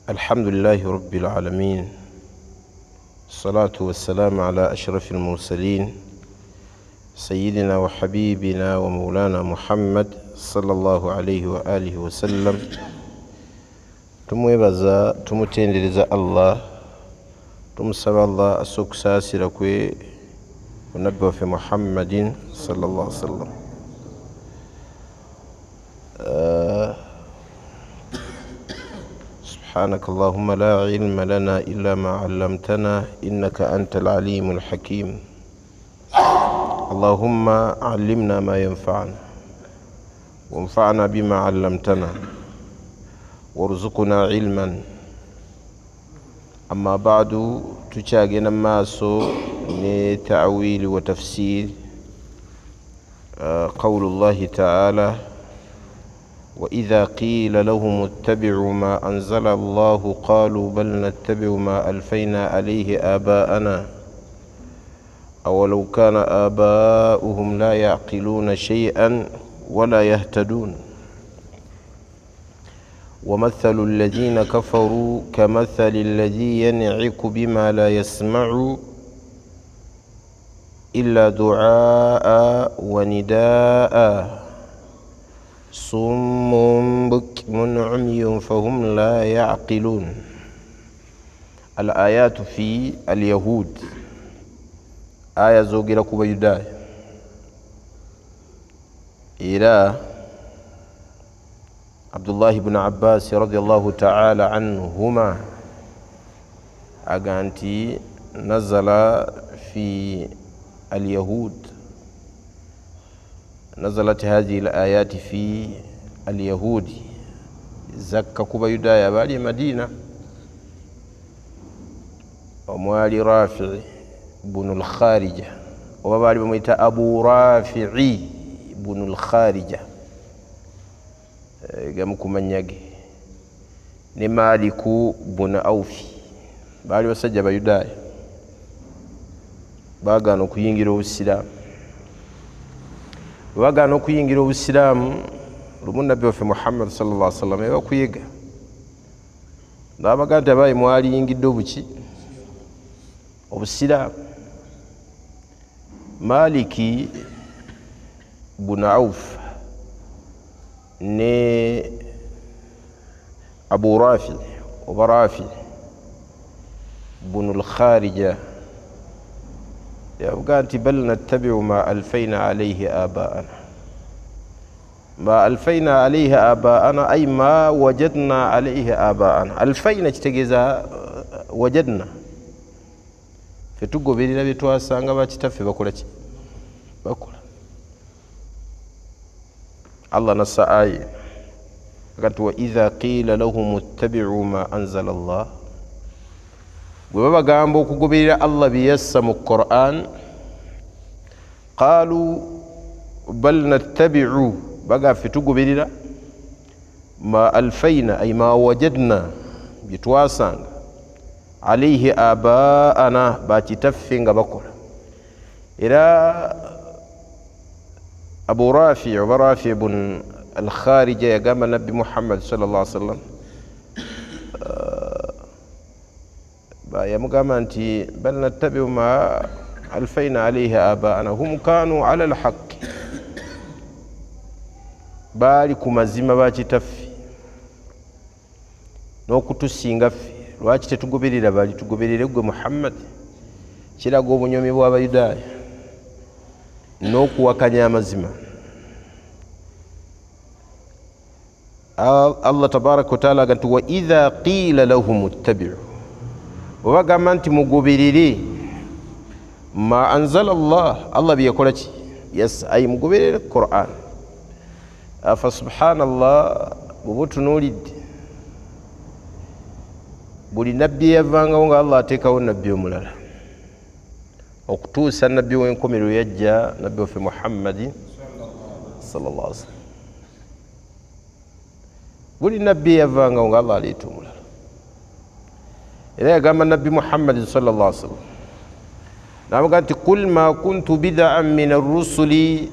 الحمد لله رب العالمين، الصلاة والسلام على أشرف المرسلين سيدنا وحبيبنا ومولانا محمد صلى الله عليه وآله وسلم. tumwebaza tumutendereza Allah, tumusaba Allah asukusaasira kwe nabbi waffe Muhammadin sallallahu alaihi wasallam. سبحانك اللهم لا علم لنا إلا ما علمتنا إنك أنت العليم الحكيم. اللهم علمنا ما ينفعنا وانفعنا بما علمتنا وارزقنا علما. أما بعد تشاغنا ماسو لتأويل وتفسير قول الله تعالى: وإذا قيل لهم اتبعوا ما أنزل الله قالوا بل نتبع ما ألفينا عليه آباءنا أولو كان آباؤهم لا يعقلون شيئا ولا يهتدون. ومثل الذين كفروا كمثل الذي ينعق بما لا يسمع إلا دعاء ونداء صم بكم عمي فهم لا يعقلون. الآيات في اليهود، آية زوجي لكم بيداي إلى عبد الله بن عباس رضي الله تعالى عنهما أغانتي نزل في اليهود. نزلت هذه الآيات في اليهود زكا كوبا يدايا بالي مدينة. وموالي رافع بن الخارجة وبالي بميتا أبو رافعي بن الخارجة قامكم من يجي نمالك بن أوفي بالي وسجب يدايا باغانو كينجيرو السلام. Wagana okuyingira obusiraamu lumu nabbi waffe Muhammad sallallahu alaihi wasallam ebakuyiga n'abaga nti abayi mwali yingidde obuki obusiraamu. Maliki bun Auf ne Abu Rafi oba Rafi bun al-Kharija يبقى أنت بل نتبع ما ألفينا عليه آباءنا. ما ألفينا عليه آباءنا أي ما وجدنا عليه آباءنا. ألفينا تجيزا وجدنا فتوقو بيرنا بتواسانغا باتتفي بكولة بكولة. الله نص آية قالت: وإذا قيل لهم اتبعوا ما أنزل الله. وبابا قاموا كقبيل الله بيسموا القرآن قالوا بل نتبع بقى في تقبيل ما ألفينا أي ما وجدنا بتواسان عليه آباءنا باتي تفنغ بقول. إلى أبو رافع ورافع بن الخارجة يقام النبي محمد صلى الله عليه وسلم يا مقامانتي بل نتبع ما ألفينا عليه آباءنا هم كانوا على الحق. بالكم مزيما باكي تفي n'okutusinga ffe lwaki tetugoberera bali tugoberere gwe Muhammad. Kiraga obunyomi bw'Abayudaaya n'okuwakanya amazima. Allah tabaraka wa taala aganti: wa idha qila lahum ittabi'u, wabagamba nti mugoberere ma anzala Allah, Allah byeyakola ki? Yes, ay mugoberere Qur'an. Afa subhanallah, bwe tunuulidde buli nabbi yavangawo nga Allah ateekawo nabbi omulala okutuusa nabbi w'enkomerero yajja, nabbi waffe Muhammadi sallallahu alaihi wasallam. Buli nabbi yavangawo nga Allah aleeta omulala. Era yagamba nabbi Muhammad sallallahu alaihi wasallam namuga nti: qul ma kuntu bid'an min ar-rusuli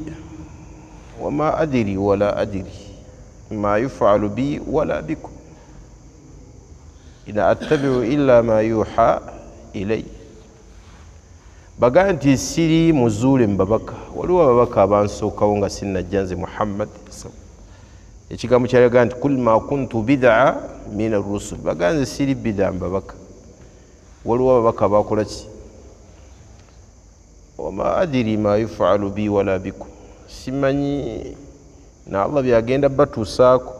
wa ma adri wala adri ma yuf'alu bi wala bikum. in attabi'u illa ma yuha ilay baganti siri muzule mbabaka waliwo ababaka abansookawo nga sinnajjanze Muhammad ekigambo kyalaga nti kul ma kuntu bid'a min ar-rusul baganze siri bid'a mbabaka waliwo ababaka bakola ki wama adiri ma yufalu bi wala bikum simanyi na Allah byagenda batuusaako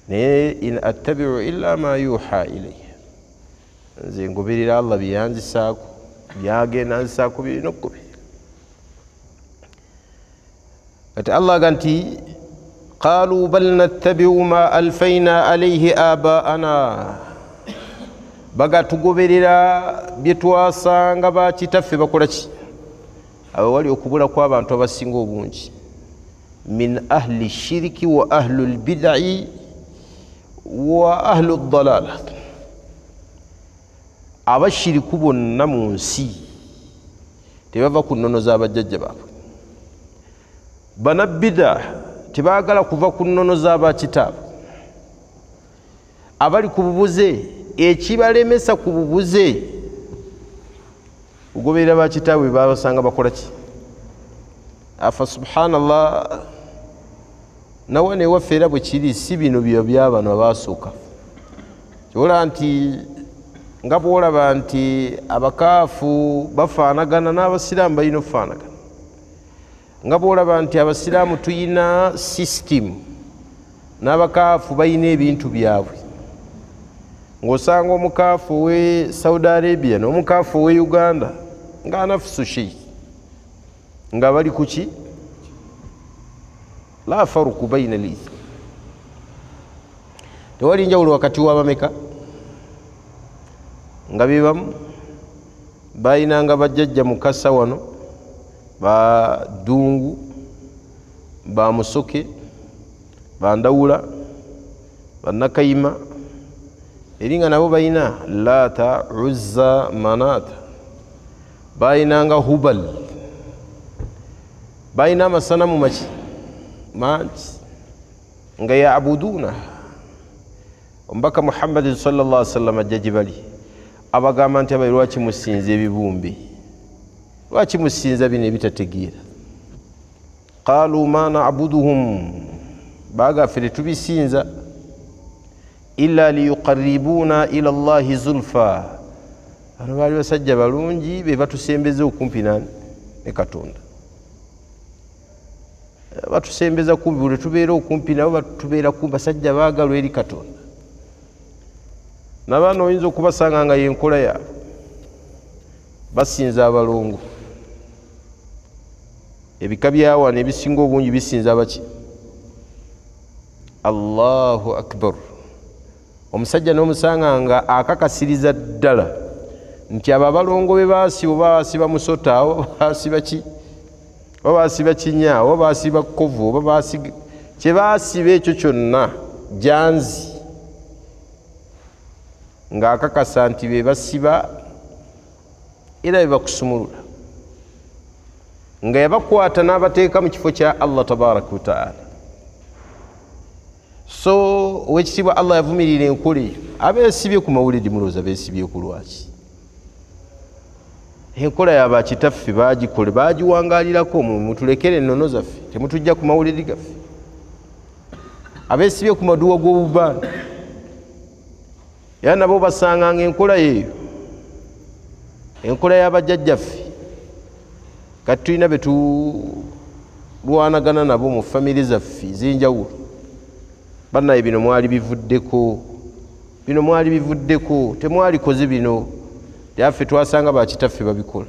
naye in attabi'u illa ma yuha ilayya nze ngoberera Allah byanzisaako byagenda nzisaako birinokubi kati Allah ganti qalu bal nattabi'u ma alfayna alayhi aba'ana baga tugoberera bye twasanga bakitaffe bakola ki abo wali okubula kw'abantu abasinga obungi min ahli shirki wa ahli albid'i wa ahli ad-dalala abashiriku bonna mu nsi tebava ku nnono z'abajjajja baabwe banabbida tebaagala kuva ku nnono z'abakitaabwe abali ku bubuze ekibalemesa ku bubuze ugoberera bakitaabwe babasanga bakola ki afa subhanallah nawe newaffe era bwe kiri si bino byo byabano abasooka kyola nti nga bwolaba nti abakaafu bafaanagana n'abasiraamu balina okufaanagana nga bwolaba nti abasiraamu tuyina system n'abakaafu balina ebintu byabwe ng'osanga omukaafu owe Saudi Arabia n'omukaafu owe Uganda nga nafusu shei nga bali kuki la faruku baina lithi tewali njawulo wakati w'abameka nga bebamu bayinanga bajjajja mukasa wano ba Dungu ba Musoke ba Ndawula ba Nakayima eringa nabo bayina Lata Uzza Manata bayinanga Hubal bayina amasanamu maki mangi nga yaabuduna omubaka Muhammad sallallahu alaihi wasallam ajjaji bali abagamba nti abayi lwaki musinza ebibumbe lwaki musinza bino ebitategeera qalu ma na'buduhum bagaffe tetubisinza illa liyuqarribuna ila Allahi zulfa bano baali basajja balungi be batusembeza okumpi ne Katonda batusembeza kumpi buli tubeera okumpi nabo batubeera kumpi basajja baagalwa eri Katonda n'abaana oyinza okubasanga nga yenkola yaabwe basinza abalongo ebika byawana ebisinga obungi bisinza baki Allahu akbar omusajja n'omusanga nga akakasiriza ddala nti abo abalongo be baasiba oba baasiba musota oba baasiba ki oba baasiba kinya oba baasiba kkovu oba baasiba kye baasiba ekyo kyonna janzi nga akakasa nti be basiba era be bakusumulula nga yabakwata n'abateeka mu kifo kya Allah tabaraka wa ta'ala so owekitiibwa Allah yavumirira enkola eyo abeesibye ku mawulidi mulowooza beesibye ku lwaki enkola yabakitaffe baagikole baagiwangaalirako mutulekere ennono zaffe temutujja ku mawulidi gaffe abeesibye ku maduwa g'obubaana era nabo basanganga enkola yeeyo enkola y'abajjajjaffe kati tulina be tulwanagana nabo mu famire zaffe ez'enjawulo bannaye bino mwali bivuddeko temwalikoze bino tyaffe twasanga bakitaffe babikola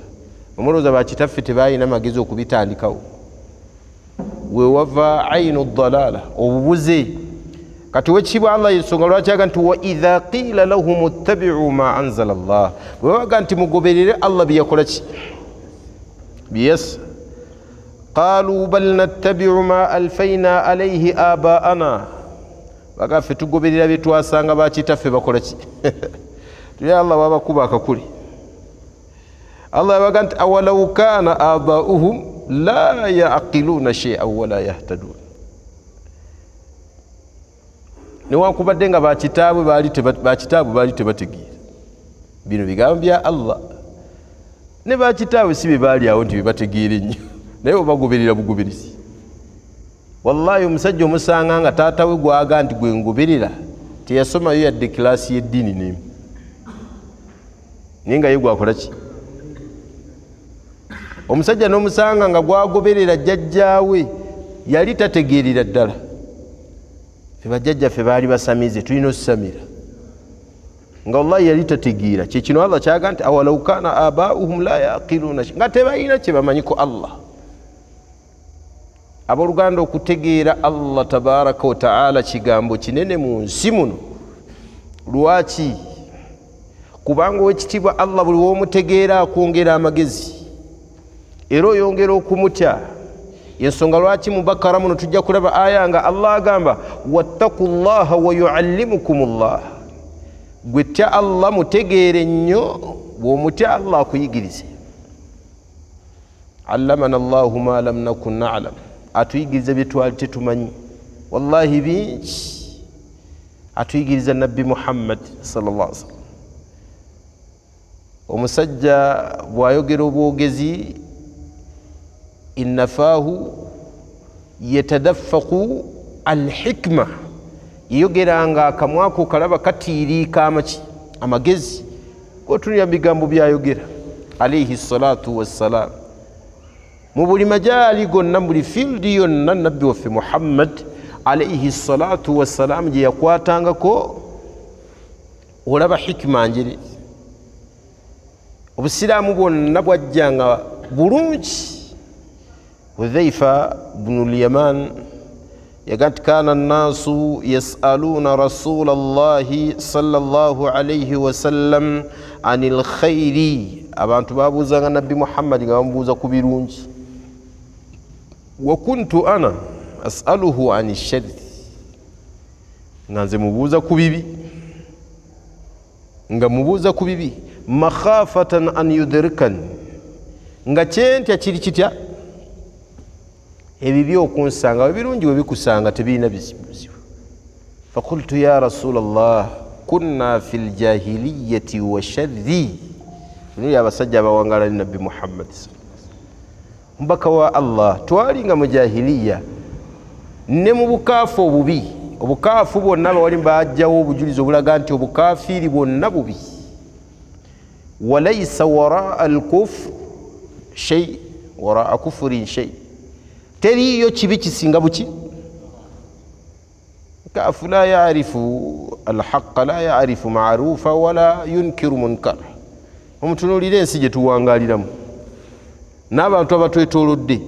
omulowooza bakitaffe tebalina magezi okubitandikawo wewava ainu dalala obubuze kati wekibwa Allah yensonga lwaki aga nti wa idha qila lahum ittabi'u ma anzala Allah bwe baga nti mugoberere Allah byeyakola ki byeyasa qalu bal nattabi'u ma alfayna alayhi aba'ana baga ffe tugoberera bye twasanga bakitaffe bakola ki tuli Allah wabakuba akakuli Allah yabaga nti awalau kana aba'uhum la ya'qiluna shay'an wa la yahtadun newakubadde nga bakitaabwe baali tebategeera bino bigambo bya Allah ne bakitaabwe si bye baali awo nti bebategeera ennyo naye obagoberera bugoberezi. Wallahi omusajja omusanga nga taata we gwaga nti gwe ngoberera teyasomayo yadde kilaasi y'eddiini n'emu naye nga ye gwakola ki? Omusajja n'omusanga nga gwagoberera jjajjaawe yali tategeerera ddala. Ffe bajjajjaffe baali basamize tulina okusamira nga wallahi yali tategeera. Kyekino Allah kyaga nti awalau kaana abaa'uhum la yaqiluuna, nga tebalina kye bamanyiko Allah. Abooluganda, okutegeera Allah tabaraka wa ta'ala kigambo kinene mu nsi muno. Lwaki? Kubanga owekitiibwa Allah buli w'omutegeera akwongera amagezi era oyongera okumutya. Yensonga lwaki mu Bakara muno tujja kulaba aya nga Allah agamba wattaqullaha wa yuallimukumullah. Gwe tya Allah mutegeere nnyo, bw'omutya Allah akuyigirize. Allamana Allahu ma lam nakun na'lam, atuyigiriza bye twali tetumanyi. Wallahi bingi atuyigiriza Nabbi Muhammad sallallahu alaihi wasallam. Omusajja bw'ayogera obwogezi inna fahu yatadaffaqu alhikma, yogeranga akamwako kalaba katiiriika amagezi. Kotunira bigambo byayogera alayhi salatu wassalam mu buli majaali gonna, buli fieldi yonna nabbi waffe Muhammad alayhi salatu wassalam gye yakwatangako olaba hikima njere. Obusiraamu bwonna bwajjanga bulungi. Hudhaifa bnu al-Yaman yagati kana an-nasu yas'aluna rasulallahi sallallahu alayhi wasallam anil khairi, abantu babuuzanga nabbi Muhammad nga bamubuuza ku birungi. Wa kuntu ana as'aluhu ani sharri, nga nze mubuuza ku bibi, nga mubuuza ku bibi makhafatan an yudrikan, nga kyentya kiri kitya ebibi okunsanga, ebirungi bwe bikusanga tebirina bizibu. Fakultu ya rasulallah kunna fil jahiliyati wa sharri, nuli abasajja abawangala ni nabbi Muhammad. Mbaka wa Allah, twalinga mu jahiliya ne mu bukaafu obubi. Obukaafu bwonna bawali bajjawo obujulizi obulaga nti obukafiiri bwonna bubi. Walaysa waraa al-kufr shay, waraa kufrin shay, teriyo kibi kisinga buki. Kafu la yaarifu alhaqa la yaarifu maarufa wala yunkiru munkar. Omutunuulira ensi gye tuwangaliramu n'abantu abatwetoolodde,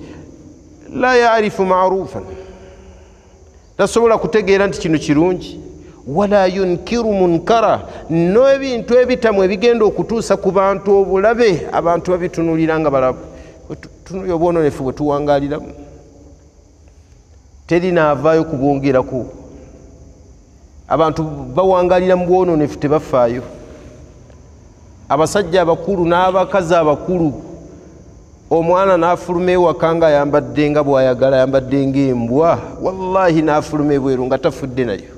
la yaarifu maarufan, tasobola kutegeera nti kino kirungi, wala yunkiru munkara, n'ebintu ebitamu ebigenda okutuusa ku bantu obulabe abantu babitunuulira nga balabu. Tunuulira obwononefu bwe tuwangaliramu, teri naavaayo kubwongerako. Abantu bawangalira mu bwononefu tebafaayo. Abasajja abakulu n'abakazi abakulu, omwana n'afuluma ewaka nga ayambadde nga bw'ayagala, ayambadde ng'embwa, wallahi n'afuluma ebweru nga tafudde nayo.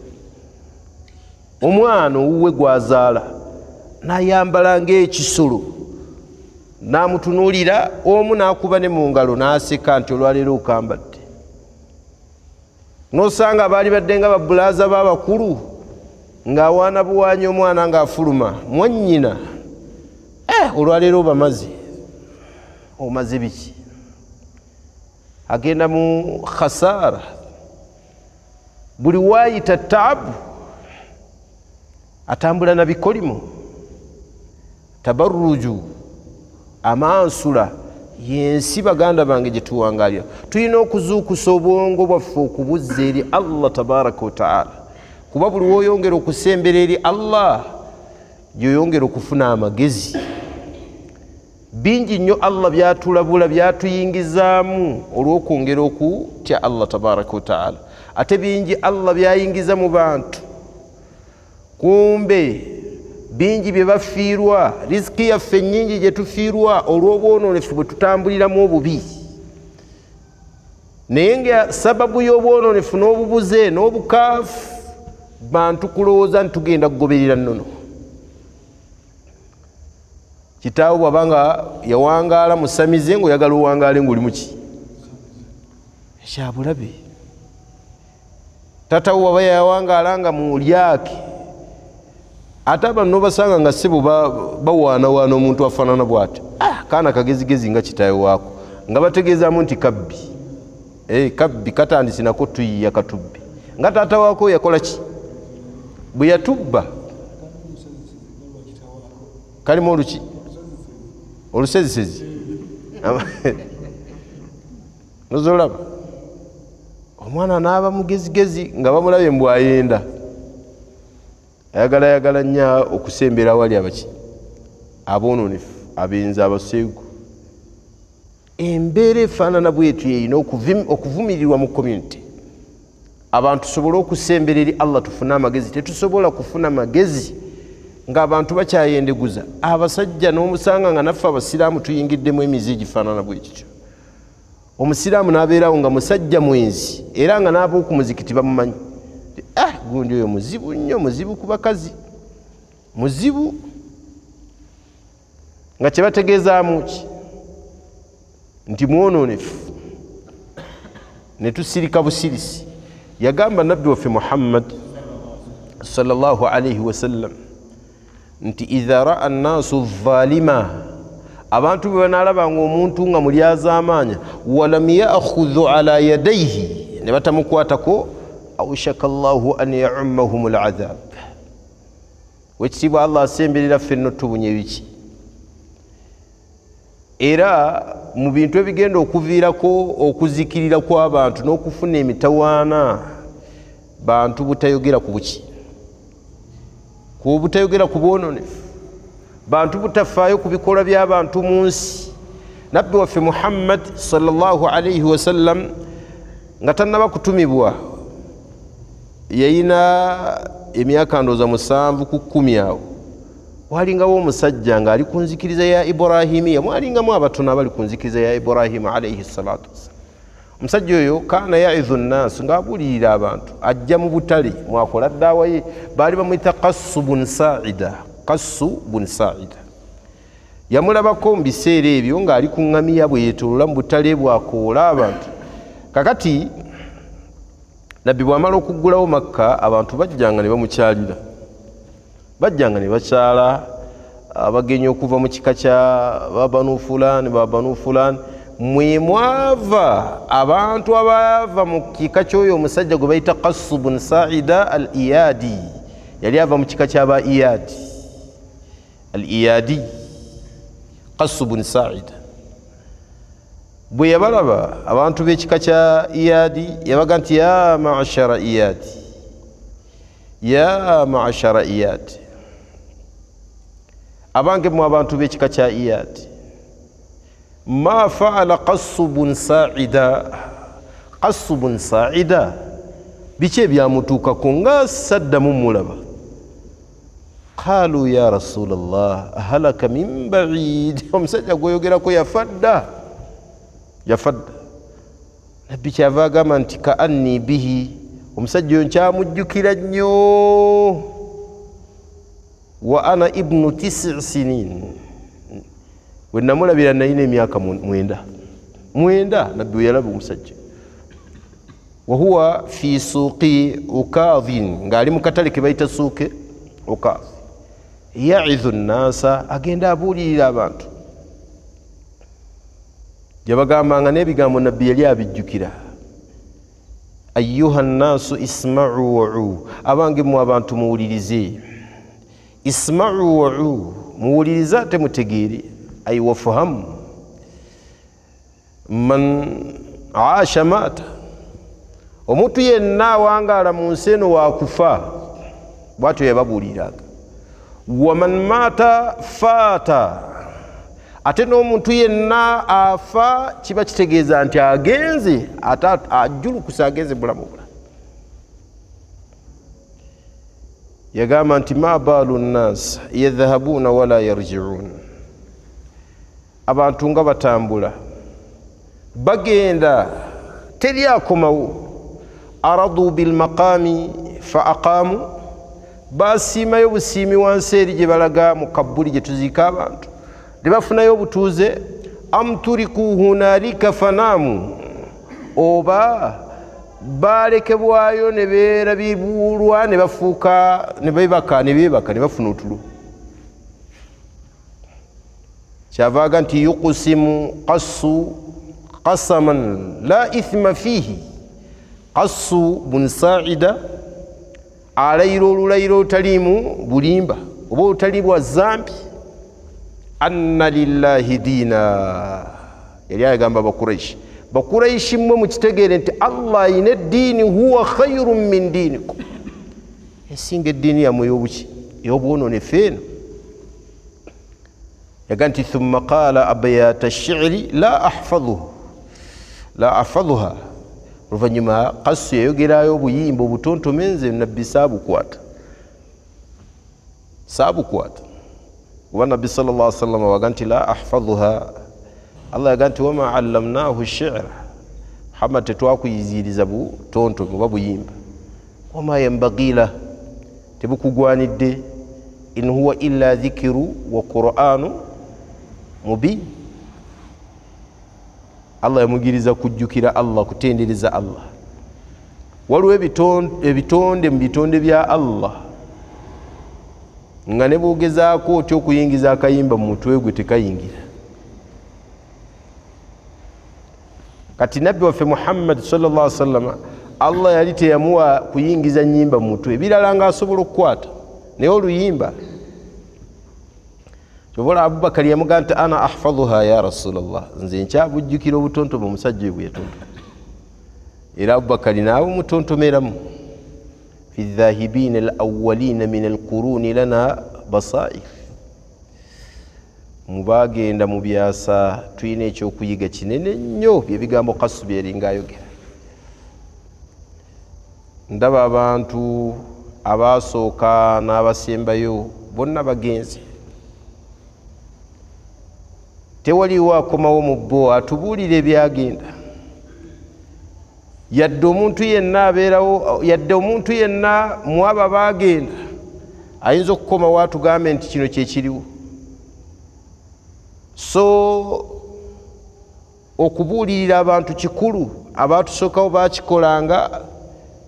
Omwana owuwe gwazaala n'ayambala ng'ekisolo, n'amutunuulira, omu n'akuba ne mu ngalo n'aseka nti olwaleero okambadde. N'osanga baali badde nga babulaaza b'abakulu ng'awaana buwaanyi omwana ng'afuluma, mwannyina olwaleero bamaze. Omaze biki? Agenda mu khasaara. Buli waayita taabu atambula na bikolimo. Tabarruju, amansula, yensi baganda bange gye tuwangalira. Tulina okuzuukusa obwongo bwaffe okubuzza eri Allah tabaraka wa ta'ala, kuba buli w'oyongera okusembera eri Allah gy'oyongera okufuna amagezi. Bingi nnyo Allah byatulabula, byatuyingizaamu olw'okwongera okutya Allah tabaraka wa ta'ala. Ate bingi Allah byayingiza mu bantu, kumbe bingi bye bafiirwa, riziki yaffe nnyingi gye tufiirwa olw'obwononefu bwe tutambuliramu obubi. Naye nga sababu y'obwononefu n'obubuze n'obukaafu bantu kulowooza nti tugenda kugoberera nnono. Kitaawo bwabanga yawangaala musamize ng'oyagala owangaale ng'oli muki kyabulabe. Tatawo bwaba yawangaala nga mu lyake ate abanno basanga nga ssebo bawaanawaana omuntu afaanana bw'ati kaana kagezigezi nga kitaawe waako nga bategeezaamu nti kabbi kabbi katandise nako tuyiya katubbi nga taata waako yakola ki bwe yatubba kalimu oluki olusezisezi nozolaba omwana naaba mugezigezi nga bamulabye mbw ayenda ayagala nnyo okusembera awali abaki aboononefu abenzi abaseegu. Embeera efaanana bwetyo erina okuvumirirwa mu community. Abantu tusobole okusembera eri Allah tufune amagezi. Tetusobola kufuna magezi ng'abantu bakyayendeguza. Abasajja n'omusanga nga naffe abasiraamu tuyingiddemu emize egifaanana bwekityo. Omusiraamu n'abeerawo nga musajja mwenzi era nga n'ab'okumuzikiti bamumanyi. Gundi oyo muzibu nnyo, muzibu ku bakazi, muzibu nga kye bategeezaamu ki nti mwononefu ne tusirika busirisi. Yagamba nabbi waffe Muhammad sallallahu alayhi wasallam nti idha raa annaasu dhalima, abantu bwe banaalabanga omuntu nga mulyazaamaanya walam yaakhudhu ala yadayhi, ne batamukwatako awshaka Allahu an ya'ummahum al'adhab. Wekitiibwa Allah asemberera ffenno tubunye biki era mu bintu ebigenda okuviirako okuzikirira kw'abantu n'okufuna emitawaana bantu butayogera ku buki, ku butayogera ku bwononefu, bantu butafaayo ku bikolwa by'abantu mu nsi. Nabbi waffe Muhammad sallallahu alayhi wasallam nga tannaba kutumibwa yayina emyaka ndooza 7 ku 10 awo, walingawo omusajja ng'ali ku nzikiriza ya Ibrahimiya. Mwalingamu abatono abali ku nzikiriza ya Ibrahima alayhi salatu wassalam. Omusajja oyo kaana yaidhu nnaasu, ng'abuulirira abantu, ajja mu butale mwakola ddaawa ye. Baali bamuyita Qassu bun Saida. Qassu bun Saida yamulabako mu biseera ebyo ng'ali ku ŋŋamiya bwe yeetoolola mu butale bw'akoola abantu. Kakati nabbi bw'amala okuggulawo Makka, abantu bajjanga ne bamukyalira, bajjanga ne bakyala abagenyi okuva mu kika kya babanu fulani. Mwe mwava abantu abaava mu kika ky'oyo omusajja gwe bayita Qassu bun Saida al-Iyadi. Yali ava mu kika ky'aba Iyadi, al-Iyadi, Qassu bun Saida. Bwe yabalaba abantu b'ekika kya Iyadi yabaga nti ya ma'ashara Iyadi, ya ma'ashara Iyadi, abange mu abantu b'ekika kya Iyadi, ma faala Qassu bun Saida. Qassu bun Saida biki ebyamutuukako nga saddamu mulaba. Qaalu ya Rasulallah halaka min baid, omusajja gweyogerako yafadda. Nabbi kyava agamba nti ka anni bihi, omusajja oyo nkyamujjukira nnyo. Wa ana ibnu 9 sinin, we namulabira nalina emyaka 9. Nabbi we yalaba omusajja. Wa huwa fi suuqi Ukadhin, ng'ali mu katale ke bayita suuqi Ukadh. Yaidhu nnaasa, agenda abuulirira abantu. Yabagambanga n'ebigambo nabbi yali abijjukira. Ayyuha nnaasu isma'u, abange mu abantu muwulirize. Isma'u, muwulirize ate mutegeere. Ay wafahamu man aasha maata, omuntu yenna awangaala mu nsi eno waakufa. Bw'atyo yababuuliraga. Waman maata faata, ate n'omuntu yenna afa kiba kitegeeza nti agenze ajjulukusa, agenze bulamu bula. Yagamba nti ma baalu nnaas yadhhabuuna wala yarji'uun, abantu nga batambula bagenda teri akomawo. Aradu bilmaqaami fa aqaamu basiimayo busiimi wansi eri gye balaga mu kabbuli gye tuziika abantu ne bafunayo obutuuze am turiku hunalika fanaamu oba balekebwayo ne beerabibulwa ne bafuuka ne beebaka ne bafuna otulo kyavaaga nti yuqsimu qasaman la ithma fihi qassu bun saida alayiro olulayiro olutaliimu bulimba oba olutali bwa zambi anna lillahi diina yali ayagamba bakuraishi mmwe mukitegeere nti allah ayina eddiini huwa khayrun min diinikum esinga eddiini yammwe ey'obwononefu eno yaga nti thumma qaala abyata shiri la ahfaduha oluvanyuma kasu yayogerayo obuyimba obutontome nze nabbi saabukwata kuba nabbi sallallahu alaihi wasallam waga nti la ahfaduha allah yaga nti wama allamnahu shira muhammad tetwakuyiziriza butontome oba buyimba wama yambagi lah tebukugwanidde in huwa illa dhikiru wa qur'anu mubin allah yamugiriza kujjukira allah kutendereza allah waliwo ebitonde mu bitonde bya allah nga ne bwogezaako otya okuyingiza akayimba mu mutwe gwe tekayingira kati nabbi waffe muhammad sallallahu alaihi wasallam allah yali teyamuwa kuyingiza nyimba mu mutwe ebirala nga asobola okukwata naye oluyimba kyobola abubakari yamugaa nti ana ahfaduha ya rasulallah nze nkyabujjukira obutontome omusajja oyo bwe yatontoma era abubakari naawe mutontomeramu fi dhahibina alawalina min alquruni lana basair mubagenda mu byasa tulina ekyokuyiga kinene nnyo byebigambo kasu byeringa ayogera ndaba abantu abasooka n'abasembayo bonna bagenzi tewaliwo akomawo mu bo atubuulira ebyagenda yadde omuntu yenna abeerawo yadde omuntu yenna mu abo abaagenda ayinza okukomawo atugambe nti kino kyekiriwo so okubuulirira abantu kikulu abaatusookawo bakikolanga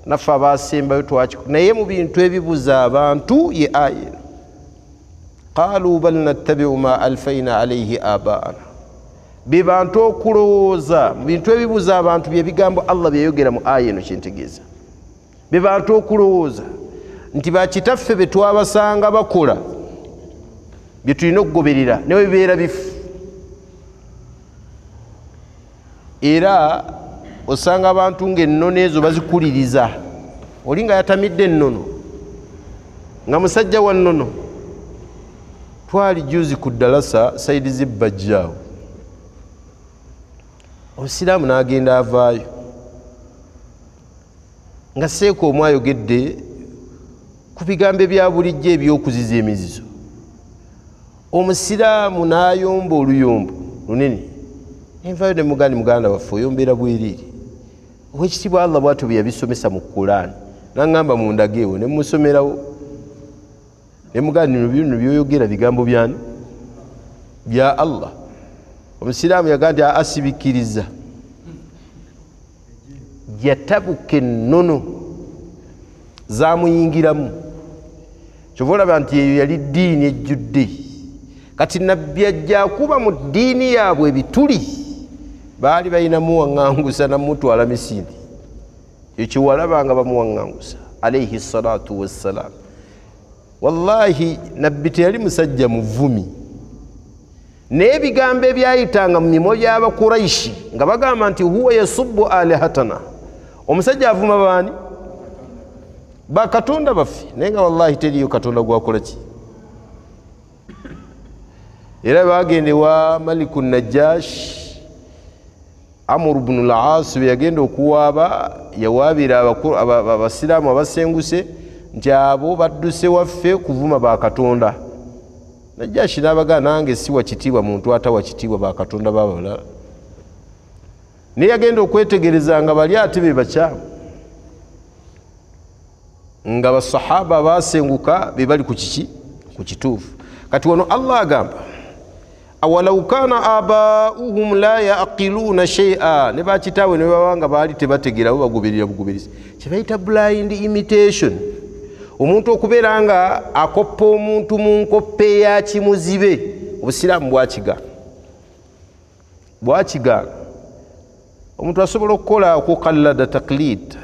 naffe abaasembayo twakikola naye mu bintu ebibuza abantu ye aya qaalu bal nattabiu ma alfaina alaihi abaana bibantu okulowooza mu bintu ebibuza abantu byebigambo allah byeyogera mu aya eno kyentegeeza bibantu okulowooza nti bakitaffe be twabasanga bakola bye tulina okugoberera ne bibeera bifu era osanga abantu ng'ennono ezo bazikuliriza oli nga yatamidde ennono nga musajja wa nnono twali juzi ku ddalasa saidi zibbajjaawo obusiraamu n'agenda avaayo nga seeka omu ayogedde ku bigambo ebya bulijjo ebyokuziza emizizo omusiraamu n'ayomba oluyombo lunene envayo ne mugandi muganda waffe oyombeera bweriri owekitiibwa allah bwatyo bwe yabisomesa mu Qur'an naŋŋamba mundageewo ne musomerawo ne mugandi bino byoyogera bigambo byani bya allah omusiraamu yagaa nti asibikiriza yatabuka ennono zamuyingiramu kyova olaba nti eyo yali ddiini ejjudde kati nabbi ajja akuba mu ddiini yaabwe ebituli baali balinamu waŋŋangusa namutwala misindi ekyo walabanga bamuwaŋŋangusa alaihi salatu wassalam wallahi nabbi teyali musajja muvumi naye ebigambo ebyayitanga mu mimwa gy'abakuraishi nga bagamba nti huwa yasubbu alihatana omusajja avuma baani bakatonda baffe naye nga wallahi teriyo katonda gwakola ki era bagende wa maliku najash amuru bnu al-as yagenda okuwaaba yawaabira abasiraamu abasenguse nti abo badduse waffe kuvuma bakatonda najashi n'abagaa nange si wakitiibwa muntu atawa kitiibwa bakatonda babalala naye yagenda okwetegereza nga bali ate be bakyamu nga basahaba basenguka bebali ku kiki ku kituufu. Kati wano Allah agamba awalau kana abauhum la yaqiluna shay'a, ne bakitaabwe ne babanga baali tebategeera bo bagoberera bugoberizi, kyebayita blind imitation. Omuntu okubeera nga akoppa omuntu mu nkoppe ya kimuzibe, obusiraamu bwakigaana. Omuntu asobola okukola okukallada taklid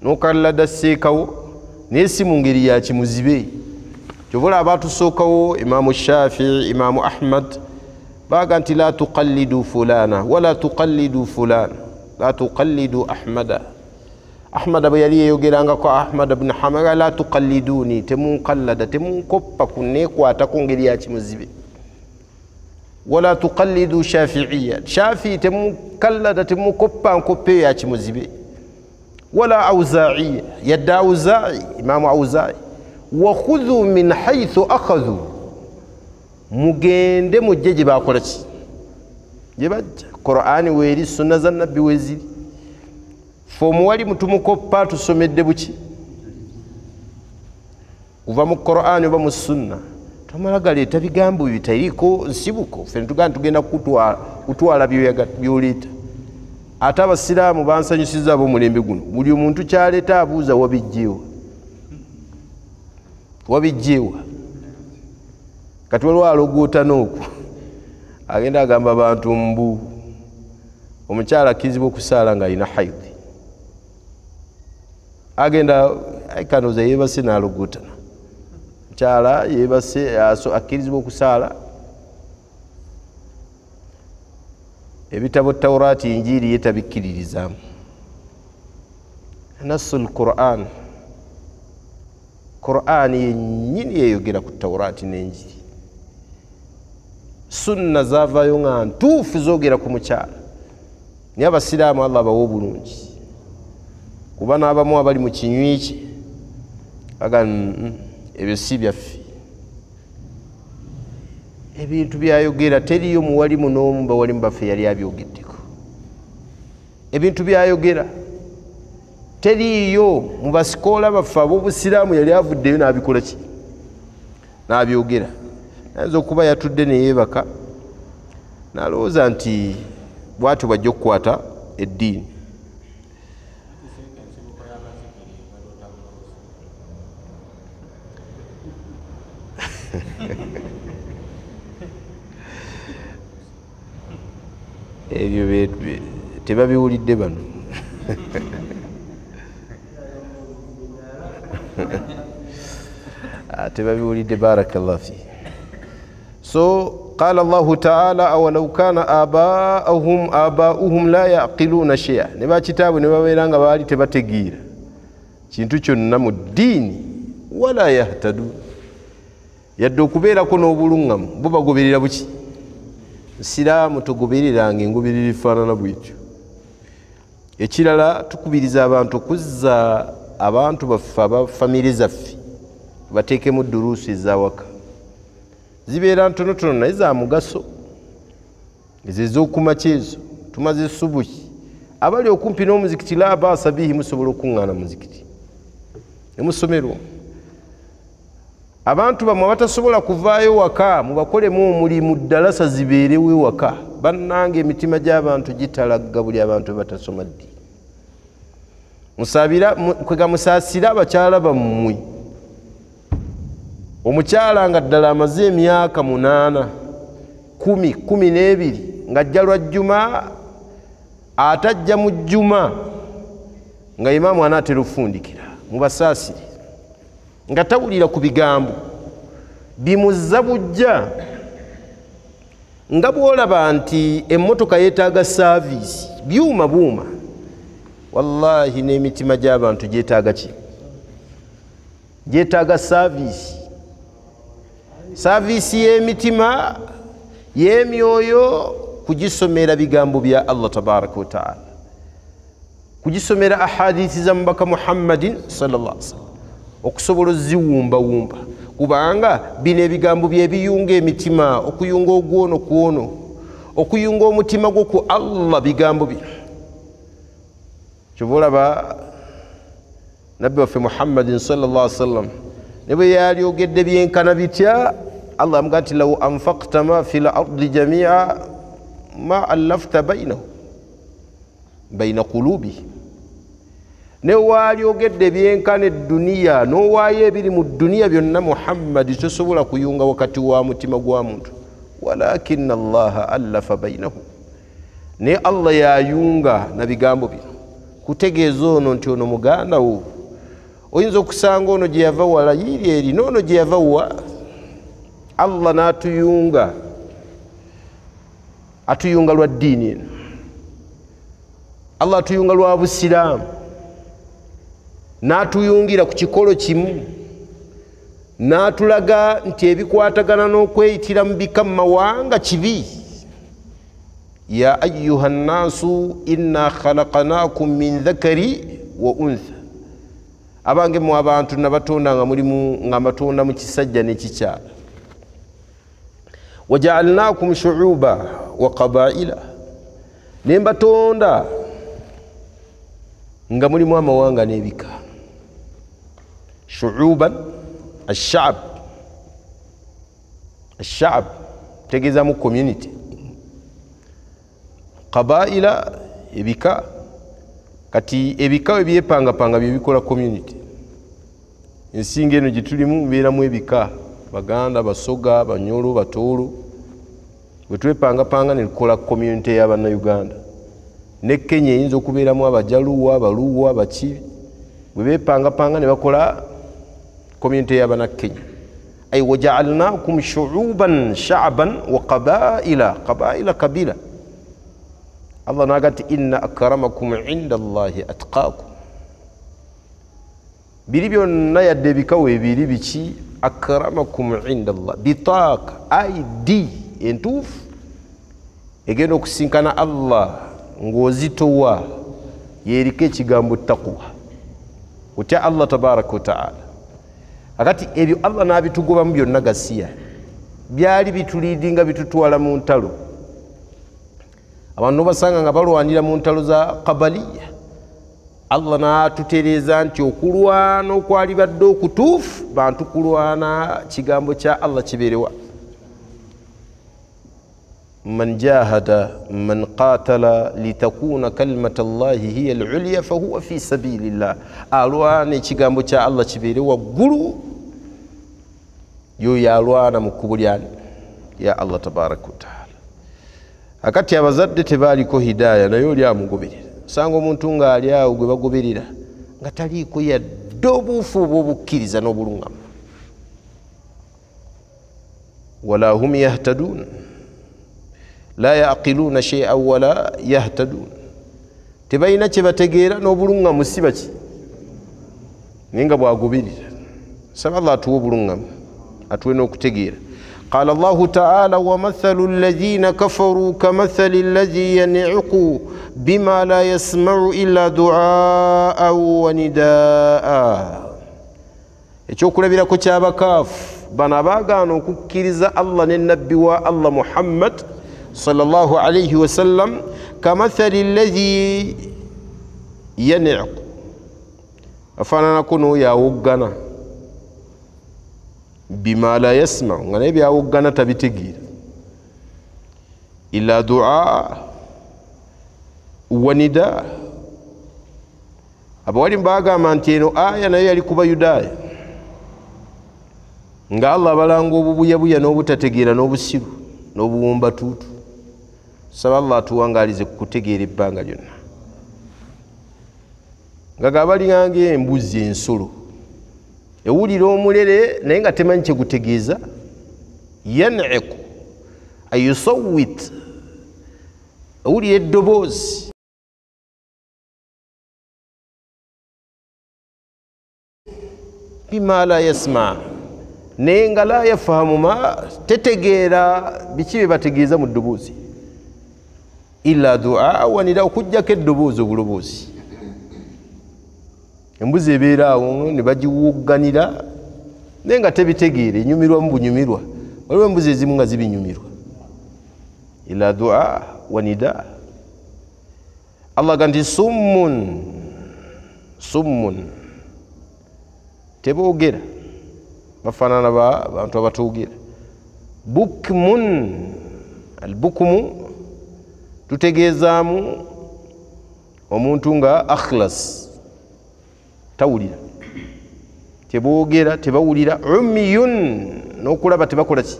n'okallada seekawo naye si mu ngeri ya kimuzibe. Kyobola abatusookawo Imaamu Shafii, Imaamu Ahmad baga nti la tuqallidu fulana wala tuqallidu fulana la tuqallidu Ahmada. Ahmad bwe yali yeyogerangako Ahmad ibn Hanbal, la tuqalliduni, temunkallada temunkoppa kuneekwata ku ngeri ya kimuzibe. Wala tuqallidu Shafi'iyya, Shafi'i temunkallada temunkoppa nkoppe ya kimuzibe. Wala Awza'iyya, yadda Awza'i, Imaamu Awza'i, wa khudhu min haythu akhadhu, mugende mujje gye bakola ki, gye bajja. Qur'ani weeri, sunna za nabbi weeziri. Fe omuwalimu tumukoppa tusomedde buki, uva mu Qur'ani oba mu sunna, tomala galeeta bigambo bitaliiko nsibuko. Ffe netugamba tugenda kutwala by'oleeta. Ate abasiraamu bansanyusiza ab'omulembe guno, buli omuntu kyaleeta abuuza wabijjeewa. Kati waliwo alogoota n'okwo agenda agamba abantu mbu omukyala akkirizibwa okusaala ng'alina haidhi, agenda kanooza yeebase n'alogootana. Mukyala yeebase akkirizibwa okusaala. Ebitabo Tawraati, Injiiri ye tabikkiririzaamu. Nassul Qur'an, Qur'an yennyini yeyogera ku Tawraati n'Enjiiri. Sunna zaavaayo nga ntuufu zoogera ku mukyala. Naye abasiraamu Allah bawa obulungi, kuba n'abamu abali mu kinywi kye baga ebyo si byaffe. Ebintu byayogera teriyo muwalimu n'omu bawalimu baffe yali abyogeddeko. Ebintu byayogera teriyo mu basikoola baffe ab'obusiraamu yali avuddeyo n'abikola ki, n'abyogera. Ayinza okuba yatudde ne yeebaka n'alowooza nti bw'atyo bw'ajja okukwata eddiini. Ebyo tebabiwulidde bano. Tebabiwulidde. Barakallahu fi. So qala Allahu ta'ala awalau kana abauhum la yaqiluna shay'a, ne bakitaabwe ne babeera nga baali tebategeera kintu kyonna mu ddiini, wala yahtadun, yadde okubeerako n'obuluŋŋamu bo bagoberera buki. Siraamu tugobereranga engoberera efaanana bwetyo. Ekirala tukubiriza abantu okuzza abantu baffe aba famire zaffe bateekemu duruusi ez'awaka. Zibeera ntonotono naye za mugaso. Ezo ez'okumakya ezo tumaze subuhi, abali okumpi n'omuzikiti la baasa bihi, musobola okuŋŋaana muzikiti ne musomero. Abantu bamwe abatasobola kuvaayo waka mubakolemu omulimu, ddalasa zibeerewo ewaka. Bannange emitima gy'abantu gitalagga buli abantu batasoma ddiini. Kwega musaasira abakyala bammwe. Omukyala nga ddala amaze emyaka 8, 10, 12 ng'ajja lwajjuma, atajja mu jjuma nga imaamu anaatera okufundikira, mubasaasire nga tawulira ku bigambo bimuzza bujja. Nga bw'olaba nti emmotoka yeetaaga saaviisi, byuma buuma, wallahi n'emitima gy'abantu gyetaaga ki? Gyetaaga saaviisi. Saaviisi y'emitima y'emyoyo, kugisomera bigambo bya Allah tabaraka wa ta'ala, kugisomera ahadithi za mubaka Muhammadin sallallahu alaihi wasallam, okusobola ziwumbawumba, kubanga bino ebigambo byebiyunga emitima, okuyunga ogwono kwono, okuyunga omutima gwo ku Allah, bigambo bino. Kyobalaba nabbi waffe Muhammadin sallallahu alaihi wasallam ne bwe yalyogedde byenkana bitya Allah amuga nti law anfaqta ma fil ardi jami'a ma allafta baina qulubi ne walyogedde byenkana edduniya n'owaayo ebiri mu dduniya byonna Muhammadi tosobola kuyunga wakati wa mutima gwa muntu walakinna allaha allafa bainahu ne Allah yayunga na bigambo bino kutegeeza ono nti ono muganda wo oyinza okusanga ono gye yava wala yiri eri n'ono gye yava wa Allah n'atuyunga atuyunga lwa ddiini eno Allah atuyunga lwa busiraamu n'atuyungira ku kikolo kimu n'atulaga nti ebikwatagana n'okweyitira mu bika mu mawanga kibi ya ayyuha nnaasu inna khalaqnaakum min dhakari wa untha abange mu abantu nabatonda nga mulimu nga matonda mu kisajja n'ekikyala waja'alnaakum shu'uba wa qabaila ne mbatonda nga mulimu amawanga n'ebika shu'uban الشعب tegeeza mu community qabaila ebika kati ebika we byepangapanga bye bikola community ensinga eno gye tulimu mbeeramu ebika Baganda Basoga Banyoro Batoolo bwe twepangapanga ne tukola community y'Abannayuganda ne Kenya eyinza okubeeramu Abajaluwa Abaluwa Abakibi bwe bepangapanga ne bakola community y'Abana Kenya ay waja'alnakum shu'uban sha'ban wa qabaila kabila Allah nagati inna akramakum 'inda Allahi atqakum biri byonna yadde bikawe biri biki akramakum 'inda Allah bitaq ID entuufu egenda okusinkana Allah ng'ozitowa yeriko ekigambo taqwa utya Allah tabaraka wa ta'ala akati ebyo Allah n'abitugobamu byonna gasiya byali bituliidinga bitutwala mu ntalo abantu basanga nga balwanira mu ntalo za qabaliya Allah n'atutereeza nti okulwana okwali badde okutuufu bantu kulwana kigambo kya Allah kibeerewa man jahada man qatala litakuna kalimata Allahi hiya al-ulya fahuwa fi sabilillah alwana ekigambo kya Allah kibeerewa waggulu yo yalwana mu kkubo lya Allah tabaraka wa taala akati abazadde tebaaliko hidaya naye oli amugoberera sanga omuntu ng'ali awo gwe bagoberera nga taliiko yadde obuufu obw'obukkiriza n'obulungamu wala hum yahtadun la yaqiluna shay'an wala yahtadun tebalina kye bategeera n'obulungamu si baki naye nga bwagoberera saba Allah atuwa obulungamu atuwe n'okutegeera قال الله تعالى ومثل الذين كفروا كمثل الذي ينعق بما لا يسمع إلا دعاء ونداء ekyokulabirako ky'abakaafu bano abaagaana okukkiriza Allah ne nabbi wa Allah Muhammad sallallahu alayhi wasallam kamathali alladhi yan'iqu afaananako n'oyo awoggana bima la yasma'u nga naye byawoggana tabitegeera ila du'a wa nida abawalimu baagamba nti eno aya nayo yali ku Bayudaaya nga Allah abalanga obubuyabuya n'obutategeera n'obusiru n'obuwumbatuutu saba Allah atuwangaalize ku kutegeera ebbanga lyonna nga gabalinganga embuzi ensolo ewulira omulere naye nga temanyi kye gutegeeza yan'iqu ayusawwit ewulira eddoboozi bima la yasma naye nga la yafahamu ma tetegeera biki bye bategeeza mu ddoboozi illa du'a wanira okujjako eddoboozi obuloboozi embuzi ebeera awo ne bagiwugganira naye nga tebitegeera enyumirwa mu bunyumirwa waliwo embuzi ezimu nga zibinyumirwa ila du'a wa nida Allah ganti summun teboogera bafaanana bantu abatoogera. Bukmun, albukmu tutegeezaamu omuntu nga akhlas tawulira, teboogera tebawulira. Umyun n'okulaba tebakola ki,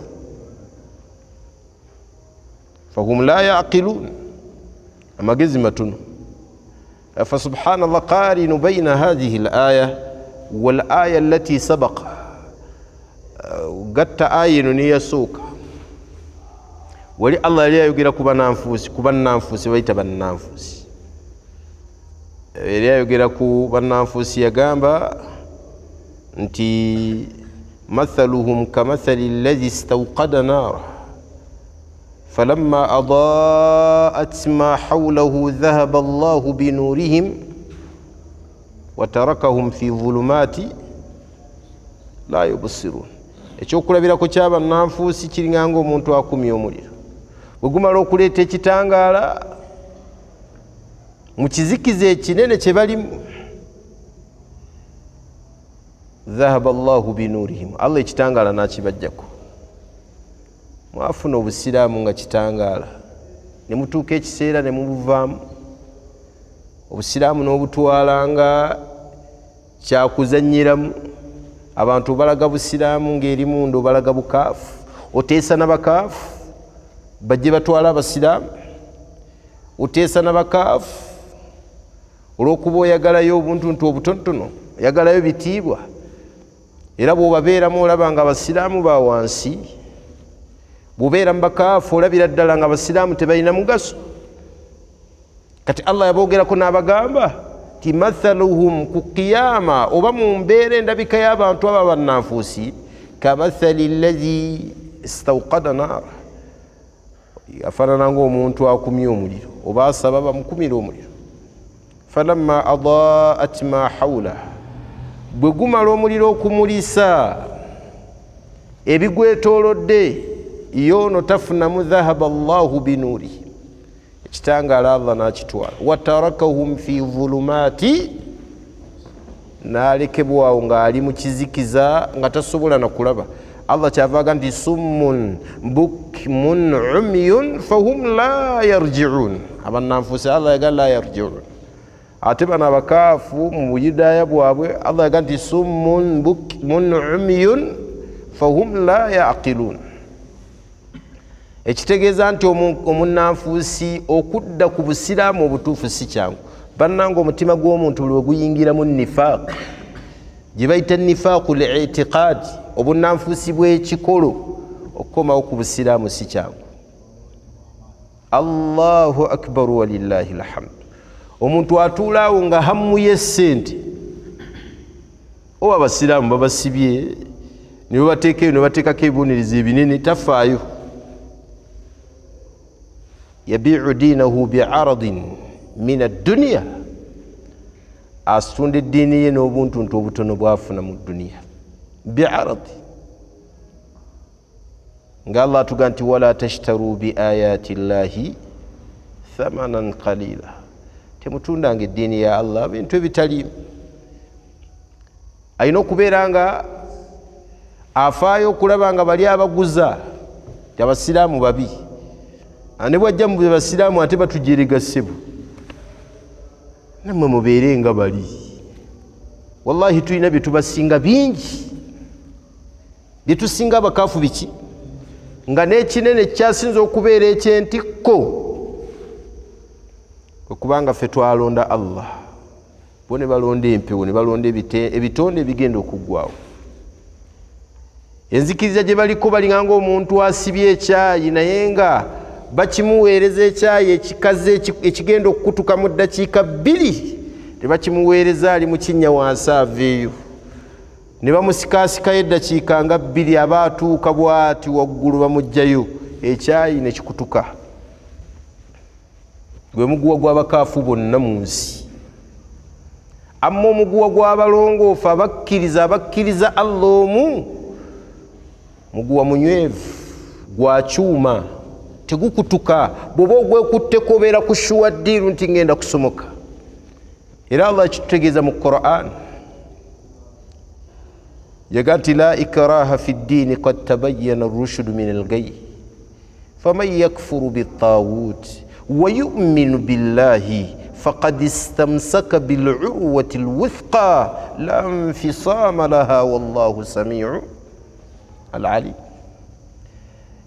fahum la yaqilun, amagezi matono. فسبحان الله قارن بين هذه الآية والآية التي سبق. قد آية نيسوك ولي الله لا يقول كبان نانفوس ويتبان نانفوس لا يقول كبان نانفوس يقام انتي مثلهم كمثل الذي استوقد نار فلما أضاءت ما حوله ذهب الله بنورهم وتركهم في ظلمات لا يبصرون. ekyokulabirako ky'abannanfuusi kiringa ng'omuntu akumye omuliro. Bwe gumala okuleeta ekitangaala mu kizikiza ekinene kye balimu, dhahaba Allahu binurihim, Allah ekitangaala n'akibajjako. Mwafuna obusiraamu nga kitangaala, ne mutuuka ekiseera ne mubuvaamu. Obusiraamu n'obutwala nga kyakuzannyiramu. Abantu balaga busiraamu ng'erimundu balaga bukaafu, oteesa n'abakaafu bajje batwala abasiraamu, oteesa n'abakaafu olw'okuba oyagalayo obuntuntu obutonotono, oyagalayo bitiibwa, era bw'obabeeramu olaba nga abasiraamu ba wansi. Bw'obeera mu bakaafu olabira ddala nga abasiraamu tebalina mugaso. Kati Allah yaboogerako n'abagamba ti mathaluhum ku qiyama oba mu mbeera endabika y'abantu aba bannanfuusi kamathali allazi istawqada naara, afaanana ng'omuntu akumye omuliro oba asaba bamukumira omuliro. Falamma adaat ma hawla, bwe gumala omuliro okumulisa ebigwetoolodde, yono tafunamu dhahaba Allahu binuurihi, ekitangaala Allah n'akitwala. Watarakahum fi dhulumaati, n'alekebwawo ng'ali mu kizikiza nga tasobola na kulaba. Allah kyavaaga nti summun bukmun umyun fahum la yarji'un. Abannanfuusi Allah yaga la yarji'un. Ate bano abakaafu mu buyudaaya bwabwe Allah yaga nti summun bukmun umyun fahum la yaqilun. Ekitegeeza nti omunnanfuusi okudda ku busiraamu obutuufu si kyangu. Bannanga omutima gw'omuntu bwe guyingiramu nifaaq, gye bayita nifaaqu l-i'tiqaadi, obunnanfuusi bw'ekikolo, okukomawo ku busiraamu si kyangu. Allahu akbar walillahi alhamdu. Omuntu atuulaawo nga hammuye ssente, oba abasiraamu babasibye ne babateekayo ne bateekako ebibonereza ebinene, tafaayo. Yabi'u diinahu bi'aradin min ad-dunya, asitunda eddiini ye n'obuntuntu obutono bwafuna mu dduniya. Bi'aradi, nga Allah atuga nti wala tashtaru bi ayati llahi thamanan qalila, temutundanga eddiini ya Allah bintu ebitaliimu. Alina okubeera nga afaayo okulaba nga bali abaguza abasiraamu babi. Ne bwajja mu basiraamu ate batujerega ssebo, nammwe mubeere nga bali. Wallahi tulina bye tubasinga bingi, bye tusinga abakaafu biki, nga n'ekinene kyasinza okubeera ekyentikko okubanga ffe twalonda Allah. Bo ne balonda empewo, ne balonda ebitonde ebigenda okuggwawo. Enzikiriza gye baliko balinga ng'omuntu asibye ekyayi naye nga bakimuweereza ekyayi ekikaze ekigenda okukutuka mu ddakiika 2, tebakimuweereza ali mu kinnya wansi aveeyo, ne bamusikaasikayo eddakiika nga 2, aba atuuka bw'ati waggulu bamuggyayo, ekyayi ne kikutuka. Gwe muguwa gw'abakaafu bonna mu nsi. Amma omuguwa gw'abalongoofu abakkiriza Allah omu, muguwa munywevu gwa kyuma, tegukutuka. Bw'oba ogwekutteko obeera ku shuwa ddiiru nti ngenda kusomoka. Era Allah kitutegeeza mu Qur'an يقول لا إكراه في الدين قد تبين الرشد من الغي فمن يكفر بالطاغوت ويؤمن بالله فقد استمسك بالعروة الوثقى لا انفصام لها والله سميع العليم.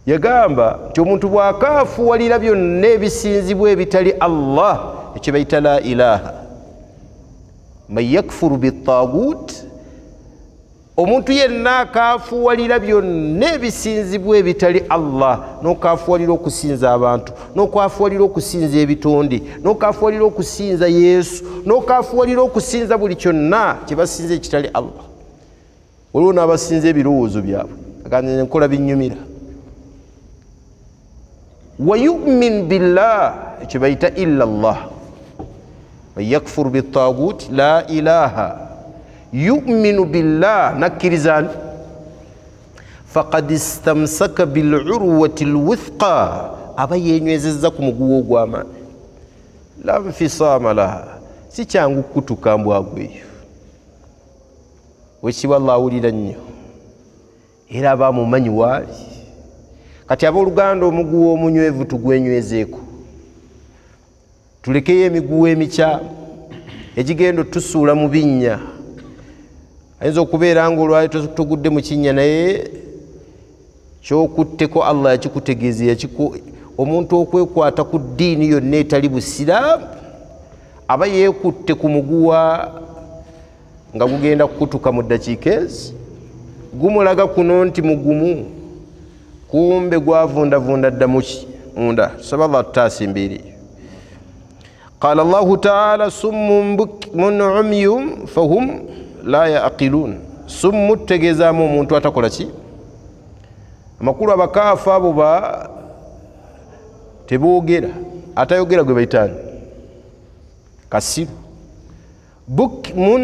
يقول تموت بواكاف ولنبي النبي سينزبwe bitali Allah ekibaita la ilaha man yakfuru bitagut omuntu yenna akafuwalira byonna ebisinzibwa ebitali Allah n'okafuwalira okusinza abantu n'okafuwalira okusinza ebitonde n'okafuwalira okusinza Yesu n'okafuwalira okusinza buli kyonna kyebasinza ekitali Allah. Waliwo n'abasinza ebirowoozo byabwe aganze enkola binnyumira. wa yu'min billah ekyo bayita illa Allah man yakfuru bitagut la ilaha yu'minu billah nakirizan faqad istamsaka bil urwati al wuthqa aba yenywezezza ku muguwo gw'amaani la nfisama laha si kyangu kutuka mbwagweyo wekiba Allah awulira nnyo era abamumanyi waali. Kati abooluganda omuguwo omunywevu tugwenywezeeko tulekeyo emiguwo emikyamu egigendo tusuula mu binnya. Ayinza okubeera nga olwali togudde mu kinnya naye kyokutteko Allah yakikutegeeza omuntu okwekwata ku ddiini yonna etali busiraamu aba yeekutte ku muguwa nga gugenda kukutuka mu ddakiika ezi gumulaga kuno nti mugumu kumbe gwavundavunda ddamuki munda. Tusaba Allah tutaasimbiri. قال الله تعالى صم بكم عمي فهم لا يعقلون. صم tegezaamu omuntu atakola ki amakulu abakaafu abo ba teboogera atayogera gwe bayitaani kasiru. Bukmun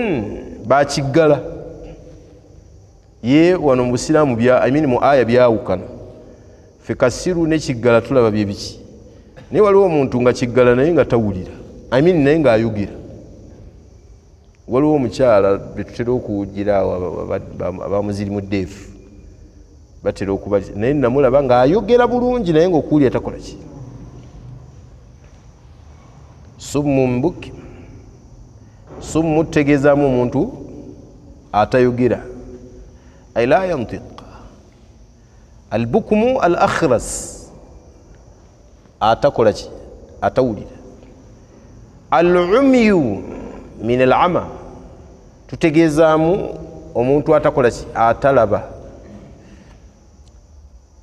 bakiggala ye wano mu busiraamu mu aya byawukana fe kasiru ne kiggala tulaba bye biki naye waliwo omuntu nga kiggala naye nga tawulira naye nga ayogera. Waliwo omukyala betutera okuwugira awo abamuzirimu deefu batera okuba naye namulaba nga ayogera bulungi naye ngaokuwulira takola ki. Summun bukim summu tegezaamu omuntu atayogera ay la yantiq. Albukmu al akhras atakola ki atawulira. Al-umyu min al-ama tutegezaamu omuntu atakola ki atalaba.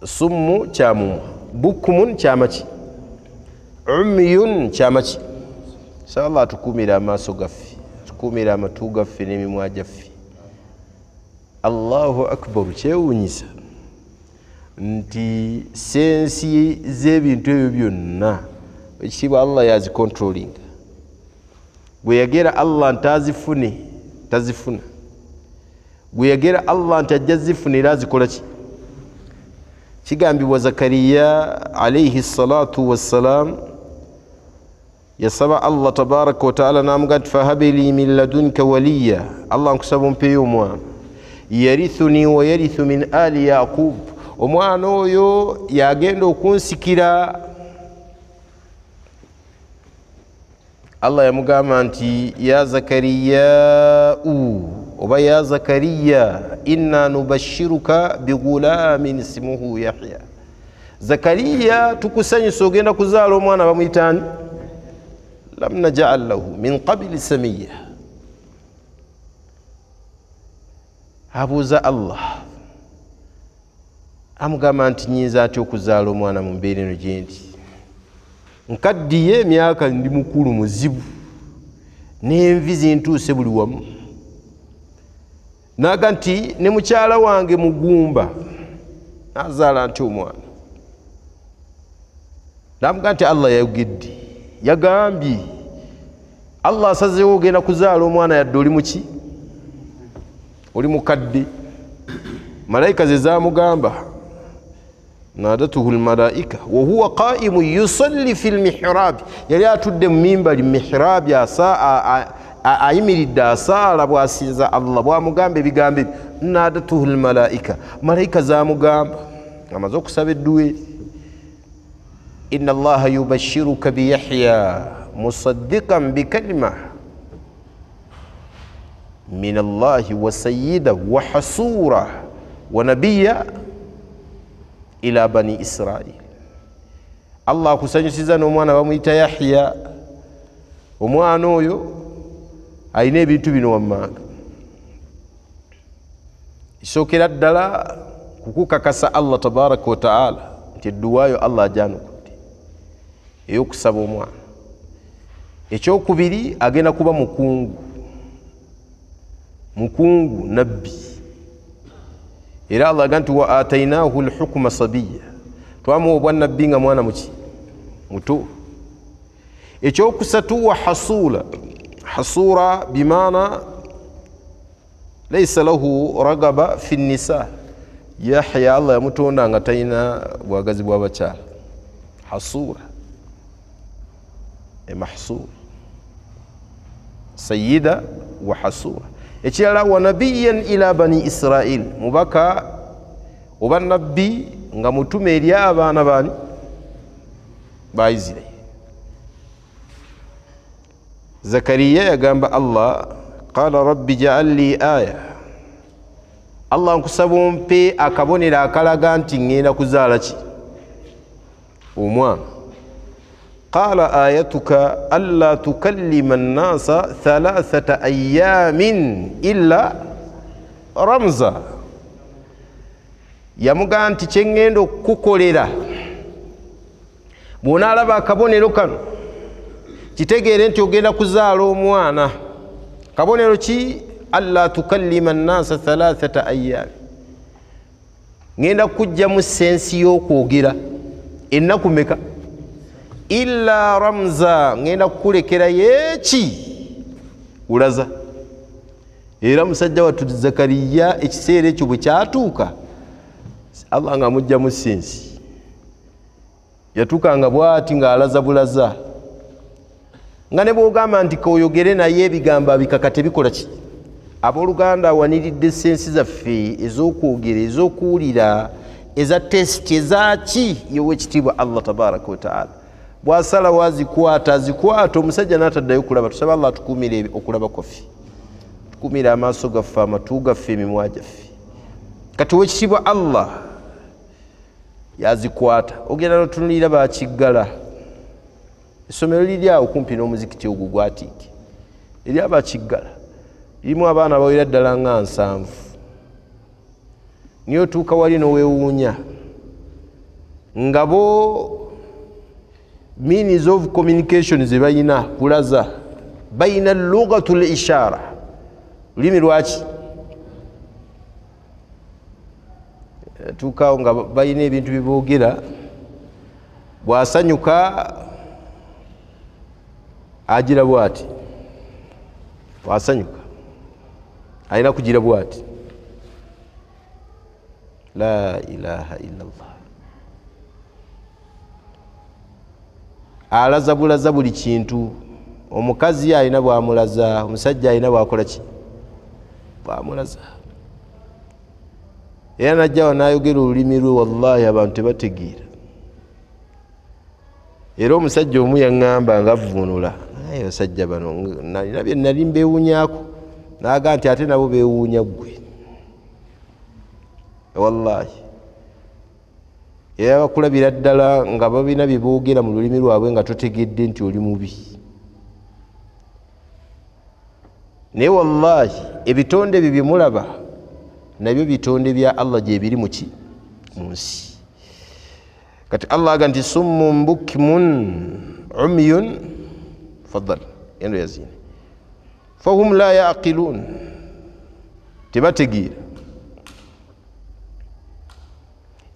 Summu kyamumwa bukmun kyamaki umyun kyamaki. Inshallah atukumira amaaso gaffe tukumira amatu gaffe n'emimwa gyaffe. Allahu akbar. Kyewuunyisa nti sensi z'ebintu ebyo byonna ekitiibwa Allah yazicontrollinga. Gwe yagera Allah ntazifune tazifuna. Gwe yagera Allah nti ajja zifunira azikola ki. Kigambibwa Zakariya alayhi salatu wassalam yasaba Allah tabaraka wa taala n'amuga nti fahabili min ladunka waliya. Allah nkusaba ompeyo omwana yarithuni wa yarithu min ali Yaqub. Omwana oyo yagenda okunsikira. Allah yamugamba nti ya Zakariya oba ya Zakariya inna nubashiruka bighulamin ismuhu Yahya. Zakariya tukusanyisa ogenda kuzaala omwana bamuyitani lam naj'al lahu min qabli samiyya. Abuuza Allah amugamba nti nyinza atya okuzaala omwana mu mbeera eno gye ndi nkaddiye emyaka ndi mukulu muzibu n'envi zintuuse buli wamu. Naga nti ne mukyala wange mugumba nazaala nti omwana. Namuga nti Allah yayogedde yagambye Allah asazeewo ogenda kuzaala omwana yadde oli muki oli mukadde. Malayika ze zamugamba نادته الملائكة وهو قائم يصلي في المحراب. يلي أتود ميمبر المحراب يا ساعة ayimiridde asaala bw'asinza Allah bw'amugamba ebigambo ebyo nadatuhu lmalaika malaika zamugamba amaze okusaba edduwa eri inna allaha yubashiruka biyahya musaddiqan bikalima min allahi wa sayyida wa hasura wa nabiya ila bani israil. Allah akusanyusiza n'omwana bamuyita Yahya. Omwana oyo alina ebintu bino wammanga. Isookera ddala kukukakasa Allah tabaraka wa ta'ala nti edduwayo Allah ajanukudde ey'okusaba omwana. Ekyokubiri agenda kuba mukungu nabbi. Era Allah agamba nti wa atainahu alhukma sabiyya, twamuwa obwannabbi nga mwana muto. Ekyokusatu wa hasura bimaana laysa lahu ragaba fi nisa. Yahya Allah yamutonda nga talina bwagazi bw'abakyala. Hasura mahsur sayyida wa hasura. Ekirala wa nabiyyan ila bani Israil, mubaka oba nabbi nga mutume eri abaana bani ba Israil. Zakariya yagamba Allah qala rabbi ja'al li aya, Allah nkusaba ompe akabonero akalaga nti ngenda kuzaala ki omwana. Qala ayatuka alla tukallima an-nasa 3 ayyamin illa ramza. Yamugamba nti kyengenda okukolera bw'onaalaba akabonero kano kitegeere nti ogenda kuzaala omwana. Kabonero ki? alla tukallima an-nasa 3 ayyam, ngenda kujja mu sensi y'okwogera ennaku meka? Illa ramza, ngenda kukulekera yeki ulaza. Era musajja wattu Zakariya ekiseera ekyo bwe kyatuuka Allah nga mujja mu sensi, yatuukanga bw'ati ng'alaza bulaza, nga ne bw'ogamba nti koyogere naye ebigambo abikaka tebikola ki? Abooluganda awaniridde sensi zaffe ez'okwogera, ez'okuwulira, eza testi, ezaki y'owekitiibwa Allah tabaraka wa ta'ala. Bw'asala wazikwata azikwata, omusajja n'ataddayo kulaba. Tusaba Allah tukuumire okulaba kwaffe, tukuumire amaaso gaffe, amatu gaffe, emimwa gyaffe. Kati owekitiibwa Allah yazikwata. Ogenda n'otunulira bakiggala. Essomero liri awo kumpi n'omuzikiti ogwo gwatiike, eri abakiggala, lirimu abaana bawera ddala nga 7. Niyo otuuka wali n'oweewuunya nga bo means of communication ze bayina kulaza, bayina lughatul ishara, lulimi lwaki tuukaawo nga bayina ebintu biboogera. Bw'asanyuka agira bwati, bw'asanyuka alina kugira bwati, la ilaha illallah. Alaza bulaza buli kintu. Omukazi alina bw'amulaza, omusajja alina bw'akola ki? Bw'amulaza. Era najjawo n'ayogera olulimi lwe, wallahi abantu tebategeera. Era omusajja omu yaŋŋamba nga avvuunula, naye abasajja bano nalina bye nali mbeewuunyaako, n'agamba nti ate nabo beewuunya ggwe. Wallahi era bakulabira ddala nga babina bye boogera mu lulimi lwabwe nga totegedde nti oli mubi. Naye wallahi ebitonde bye mulaba nabyo bitonde bya Allah gye biri mu ki? Mu nsi. Kati Allah aga nti summun bukmun umyun faddal yendo yazini fahum la yaqilun, tebategeera.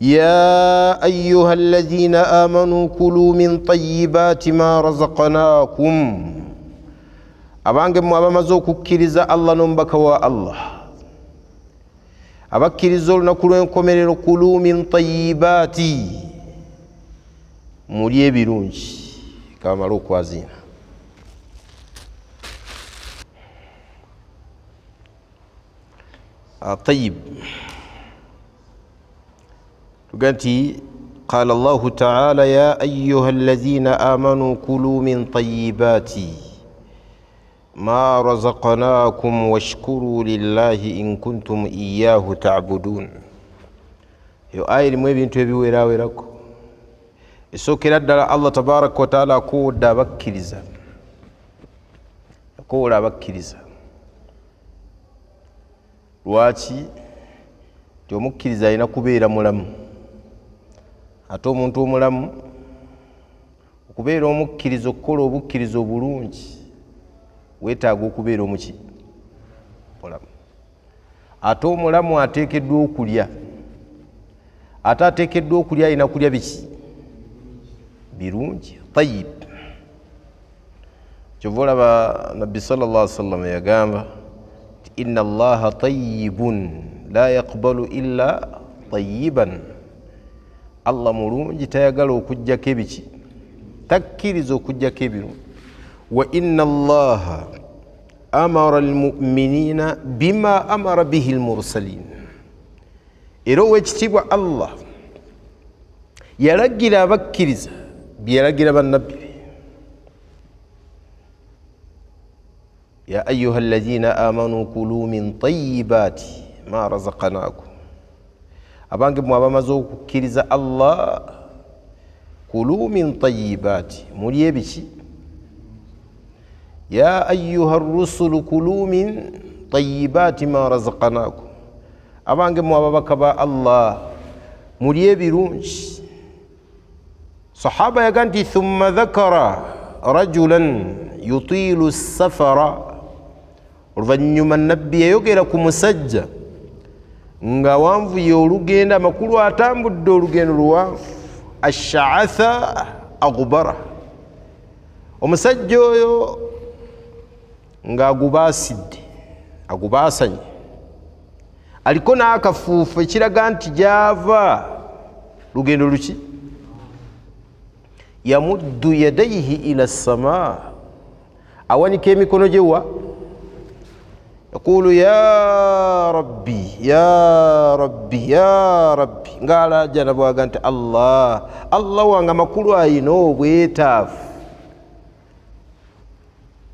Ya ayyuha alladhina amanu kulu min tayyibati ma razaqnakum, abange mmwe abamaze okukkiriza Allah n'omubaka wa Allah, abakkiriza olunaku lw'enkomerero, kulu min tayyibati, mulye ebirungi kabamala okwazina. طيب تقولتي قال الله تعالى يا أيها الذين آمنوا كلوا من طيبات ما رزقناكم واشكروا لله إن كنتم إياه تعبدون. yo ayiri mu ebintu ebiwerawerako esookera ddala Allah tabaraka wa taala akuwodde abakkiriza akowola abakkiriza lwaki nti omukkiriza alina kubeera mulamu ate omuntu omulamu okubeera omukkiriza okukola obukkiriza obulungi weetaaga okubeera omuki mulamu ate omulamu ateekeddwa okulya ate ateekeddwa okulya alina kulya biki birungi tayyib kyova olaba nabbi sallallahu alaihi wasallam yagamba inna allaha tayyibun la yaqbalu illa tayyiban Allah mulungi tayagala okujjako ebiki takkiriza okujjako ebirungi wa inna allaha amara almu'minina bima amara bihi almursalin era owekitiibwa Allah yalagira abakkiriza byeyalagira bannabbi be ya ayuha alladhina amanu kulu min tayyibati ma razaqnakum abange mwe abamaze okukkiriza Allah kulu min tayyibati muli ebiki ya ayuha arrusulu kulu min tayyibati ma razaqnakum abange mwe ababaka ba Allah muli ebirungi sahaba yaganti thumma dhakara rajulan yutilu safara oluvannyuma nabbi yayogera ku musajja nga wanvuye olugendo amakulu atambudde olugendo luwanvu ash'atha aghbara omusajja oyo nga agubaasanye aliko n'akafuufu ekiraga nti gyava lugendo luki yamuddu yadayhi ila samaa awanika emikono gye wa yaqulu ya rabbi ya rabbi ya rabbi ng'alaja nabwaga nti Allah wange amakulu ayina obwetaavu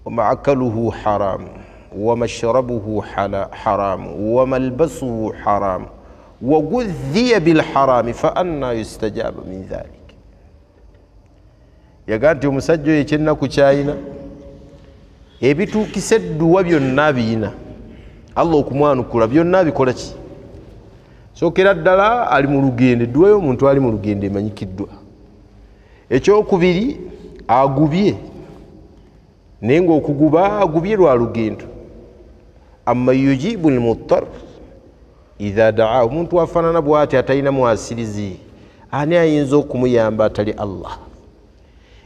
ومعكله حرام ومشربه حرام وملبسه حرام وغذي بالحرام فأنا يستجاب من ذلك يقانتي مسجو يكنا كشاينا ebitu kisedduwa byonna biyina Allah okumwanukula byonna bikolaki sookera ddala ali mu lugendo edduwa y'omuntu ali mu lugendo emanyikiddwa ekyokubiri agubye naye ng'okuguba agubye lwa lugendo amma yujibu almuttar idha daa omuntu afaanana bw'ati atalina mwasirizi ani ayinza okumuyamba atali Allah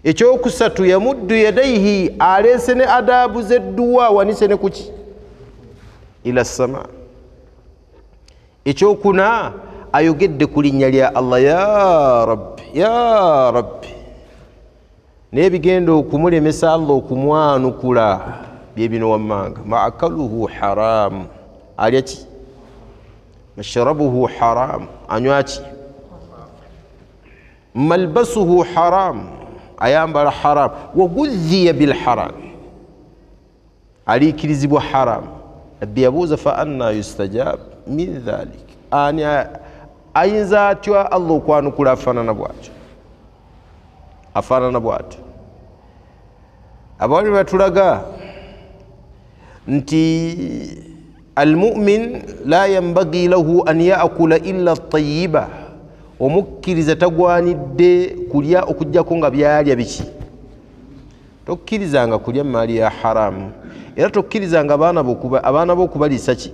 ekyokusatu yamuddu yadaihi aleese ne adabu z'edduwa awanise ne kuki ila sama ekyokuna ayogedde ku linnya lya Allah ya rabbi naye bigenda okumulemesa Allah okumwanukula bye bino wammanga maakaluhu haram alya ki mashrabuhu haram anywa ki malbasuhu haram ayambala haram wagudhiya bilharam aliikirizibwa haram nabbi yabuuza fa anna yustajab min dhalik ani ayinza atya Allah okwanukula afaanana bw'atyo abawali batulaga nti almu'min la yanbaghi lahu an yaakula illa at-tayyiba omukkiriza tagwanidde kulya okujjako nga byalya biki tokkirizanga kulya maali ya haramu era tokkirizanga abaana b'okubaliisa ki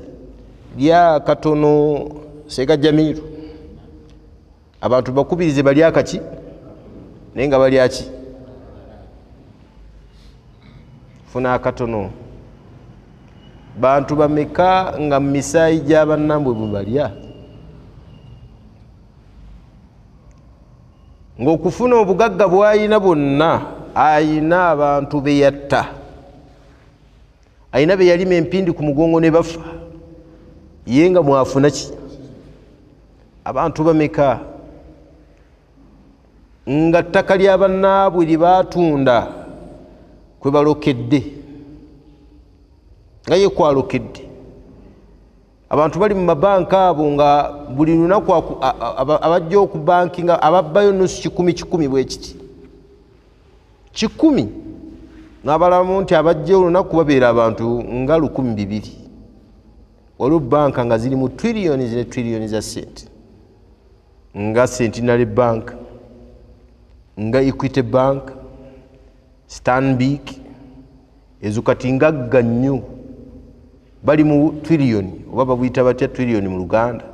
lya katono Seeka Jamiru abantu bakubirize balya kaki naye nga balya ki funa akatono bantu bameka nga mu misaayi gy'abannambwe bwe balya ng'okufuna obugagga bw'ayina bwonna ayina abantu be yatta ayina be yalima empindi ku mugongo ne bafa yenga mwafuna ki abantu bameka nga ttaka lya bannaabwe lye baatunda kwe balokedde nga ye kwalokedde abantu bali mu mabanka abo nga buli lunaku abajja okubanki nga ababbayo nusu 10 bwe kiti 10 n'abalamu nti abajja olunaku babeera abantu nga 200,000 waliwo banka nga ziri mu trillions ne trillions za sente nga Centenary Bank nga Equity Bank Stanbic ezo kati ngagga nnyo bali mu trillion oba babuyita batya trillion mu Luganda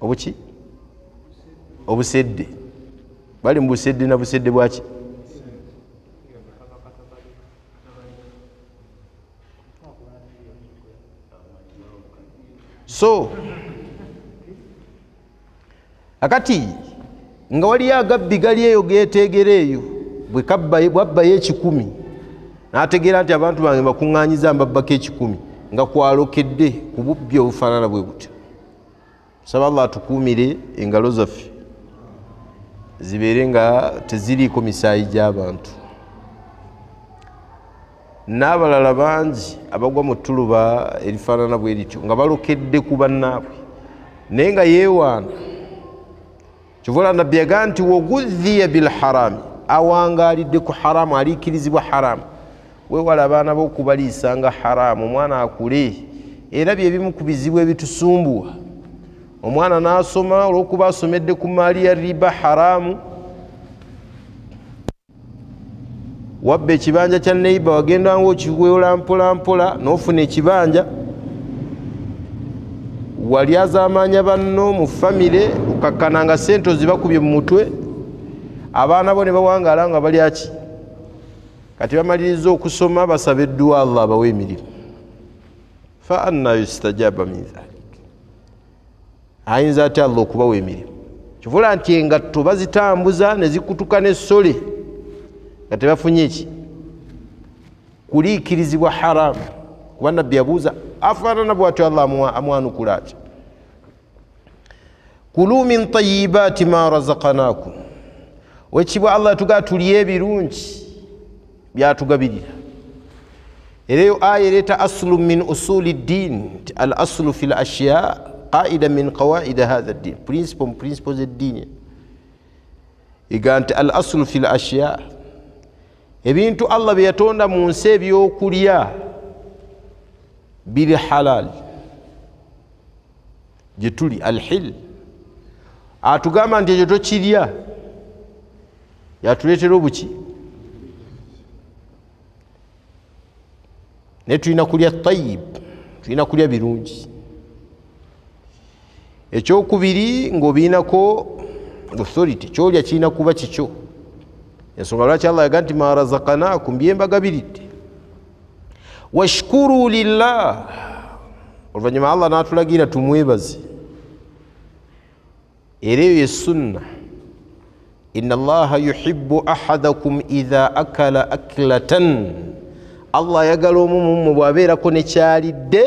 obuki obusedde bali mu busedde na busedde bwaki so akati nga wali agabbi gali eyo getegera eyo bwabbayo 10 n'ategeera nti abantu bange bakuŋŋaanyiza mbabbako 10 nga kwalokedde ku bubbi obufaanana bwe butyo. Saba Allah atukuumire engalo zaffe zibeere nga teziriiko misaayi gy'abantu. N'abalala bangi abagwa mu ttuluba erifaanana bwe lityo nga balokedde ku bannaabwe naye nga yeewaana. Kyovula Nabbi yagaa nti wogudhiya bilharami, awangaalidde ku haramu, aliikirizibwa haramu. Weewala abaana b'okubaliisanga haramu, omwana akule era bye bimu ku bizibu ebitusumbuwa. Omwana n'asoma olw'okuba asomedde ku maali ya riba haramu. Wabba ekibanja kya neiba wagenda nga okiweola mpola mpola n'ofuna ekibanja, wali azaamanya banno mu famire okakkana nga sente ozibakubye mu mutwe, abaana bo ne bawangaala nga bali aki kati bamaliriza okusoma basaba edduwa Allah abawe emirimu. Fa anna yustajaba min dhalik, ayinza ate Allah okubawa emirimu? Kivula nti engatto bazitambuza ne zikutuka n'essole nga tebafunye eki kuliikirizibwa haramu. Kuba Nabbi yabuuza afaanana bw'atyo Allah amwanukula atya, kulu min tayibaati ma razaqnaakum. Wekibwa Allah tugaa tulye ebirungi byatugabirira. Era eyo aya ereeta aslu min usuli ddin, al aslu fi l ashya qaida min qawaida hatha ddin, principles eddiini egaa nti al aslu fi l ashya, ebintu Allah bye yatonda mu nsi ebyokulya biri halal gye tuli alhil. Atugamba nti ekyo tokirya yatuleetera obuki? Naye tulina kulya tayyib, tulina kulya birungi. Ekyokubiri ng'obiinako authority, kyolya kirina kuba kikyo. Ensonga lwaki Allah yagaa nti ma razaqnaakum, byembagabiridde. Washkuru lillah, oluvannyuma Allah n'atulagira tumwebaze. Era eyo ye sunna. Inna Allaha yuhibbu ahadakum idha akala aklatan, Allah ayagala omu mmwe bw'abeerako ne kyalidde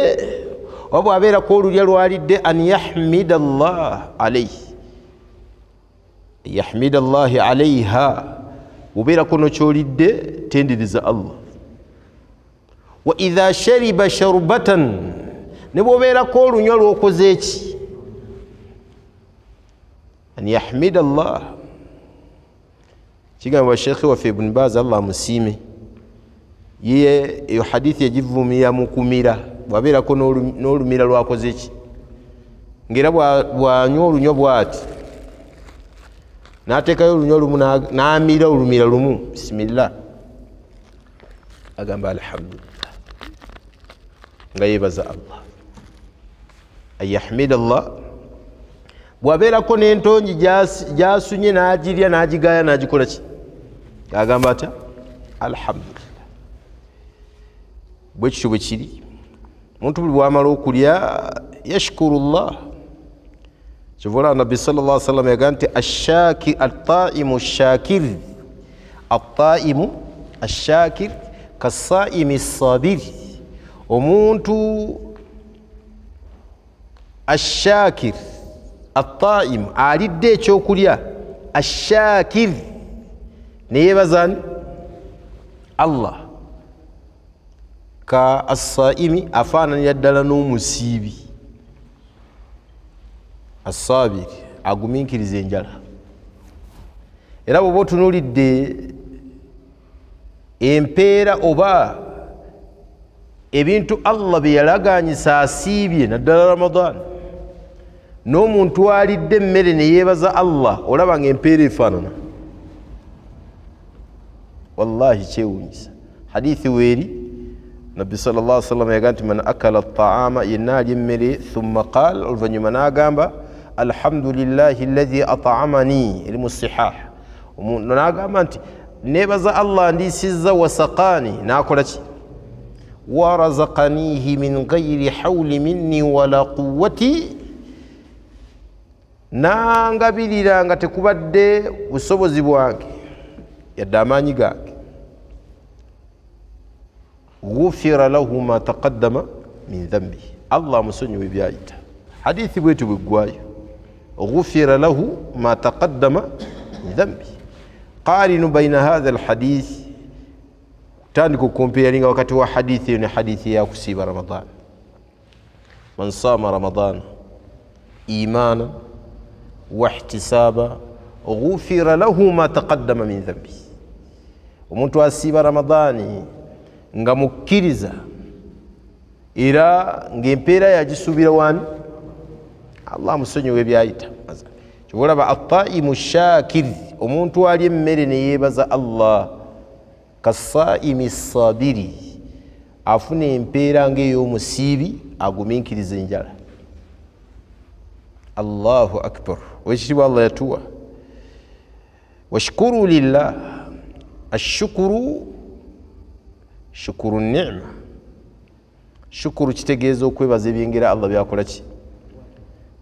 oba bw'abeerako olulya lwalidde, an yahmida Allah alayhi, yahmida Allahi alayha, bw'obeerako nokyolidde tendereza Allah. Wa idha shariba sharbatan, ne bw'obeerako olunywa lw'okoze eki, an yahmida Allah. Kigamba Sheikh waffe Ibn Baz Allah musiime, ye eyo hadithi yagivuumira mu kumira, bw'abeerako n'olumira lwakoze eki, ng'era bw'anywa olunywa bw'ati n'ateekayo olunywa lumu n'amira olumira lumu, bisimillah, agamba alhamdulillah, nga yeebaza Allah. Ayahmida Allah. Bw'abeerako n'entongi gy'asunye n'agirya n'agigaaya n'agikola ki, agamba atya alhamdulillah. Bwe kityo bwe kiri. Omuntu buli bw'amala okulya yashkuru Allah. Kyova Nabbi sallallahu alaihi wasallam yagaa nti attaimu ashakir, attaimu ashakir kasaimi sabiri, omuntu ashakir at-ta'im alidde ekyokulya ashakir neyebaza Allah ka as-saimi afaananira ddala n'omusiibi as-sabir agumiikiriza enjala era bw'oba otunuulidde empeera oba ebintu Allah bye yalagaanyisa asiibye naddala Ramadan n'omuntu alidde emmere ne yeebaza Allah olaba ng'empeera efaanana wallahi kyewuunyisa hadithi weeri nabbi sallallahu alaihi wasallam yagaa nti man akala at-ta'ama yenna alya emmere thumma qaala oluvannyuma n'agamba alhamdulillahi alladhi at'amani erimu sihah omuntu n'agamba nti neebaza Allah ndiisizza wasaqani n'akola ki warazaqanihi min ghairi hawli minni wala quwwati nangabirira nga tekubadde busobozi bwange yadde amaanyi gange ghufira lahu ma taqaddama min dhanbi Allah musonyiwe byayita hadithi bwetu bweggwayo ghufira lahu ma taqaddama min dhanbi qarinu bayna hadha alhadith tandika okukompeyaringa wakati wa hadithi eyo ne hadithi ya kusiiba Ramadan man saama Ramadan imana wahtisaba ghufira lahu ma taqaddama min dhanbi omuntu asiiba Ramadani nga mukkiriza era ng'empeera yagisuubira wani Allah musonyiwe byayita kyolaba at-ta'imu shakir omuntu alya emmere ne yeebaza Allah kasaimi sabiri afuna empeera ng'ey'omusiibi agumiikiriza enjala Allahu akbar wekitibwa Allah yatuwa washkuru lillah ashukuru shukuru ni'ma shukuru kitegeeza okwebaza ebyengera Allah byakola ki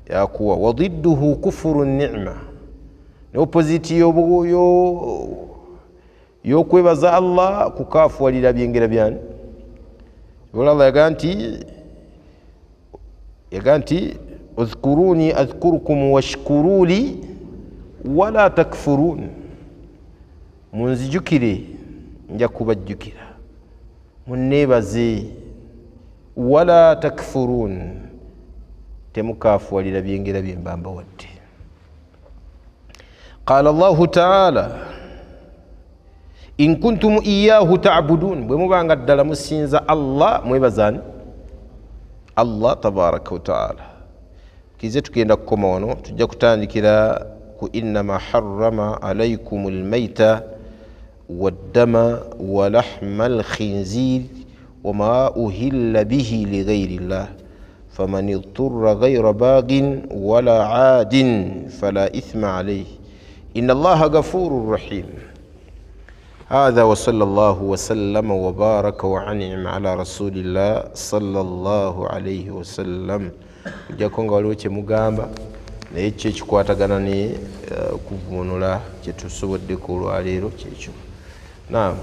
yakuwa wadidduhu kufuru ni'ma ne opposite y'okwebaza Allah kukaafuwalira byengera byani Allah yagaa nti udhkuruni adhkurukum washkuru li wala takfurun munzijukire nja kubajjukira munneebaze wala takfurun temukaafuwalira byengera bye mbamba wadde qala Allahu ta'ala in kuntum iyyahu ta'budun bwe mubanga ddala musinza Allah mwebazani Allah tabaraka wa ta'ala kize tugenda kukoma wano tujja kutandikira ku innama harrama alaykum almayta waddama wa lahma alkhinzir wama uhilla bihi lighayri llah faman idturra ghayra bagin wala aadin fala ithma alayhi inna allaha ghafurur rahim. هذا وصلى الله وسلم وبارك وعنعم على رسول الله صلى الله عليه وسلم. Jakonga waliwo kye mugamba naye kyo ekikwatagana ne kuvunula kye tusobodde ku olwaleero kyekyo. Naam.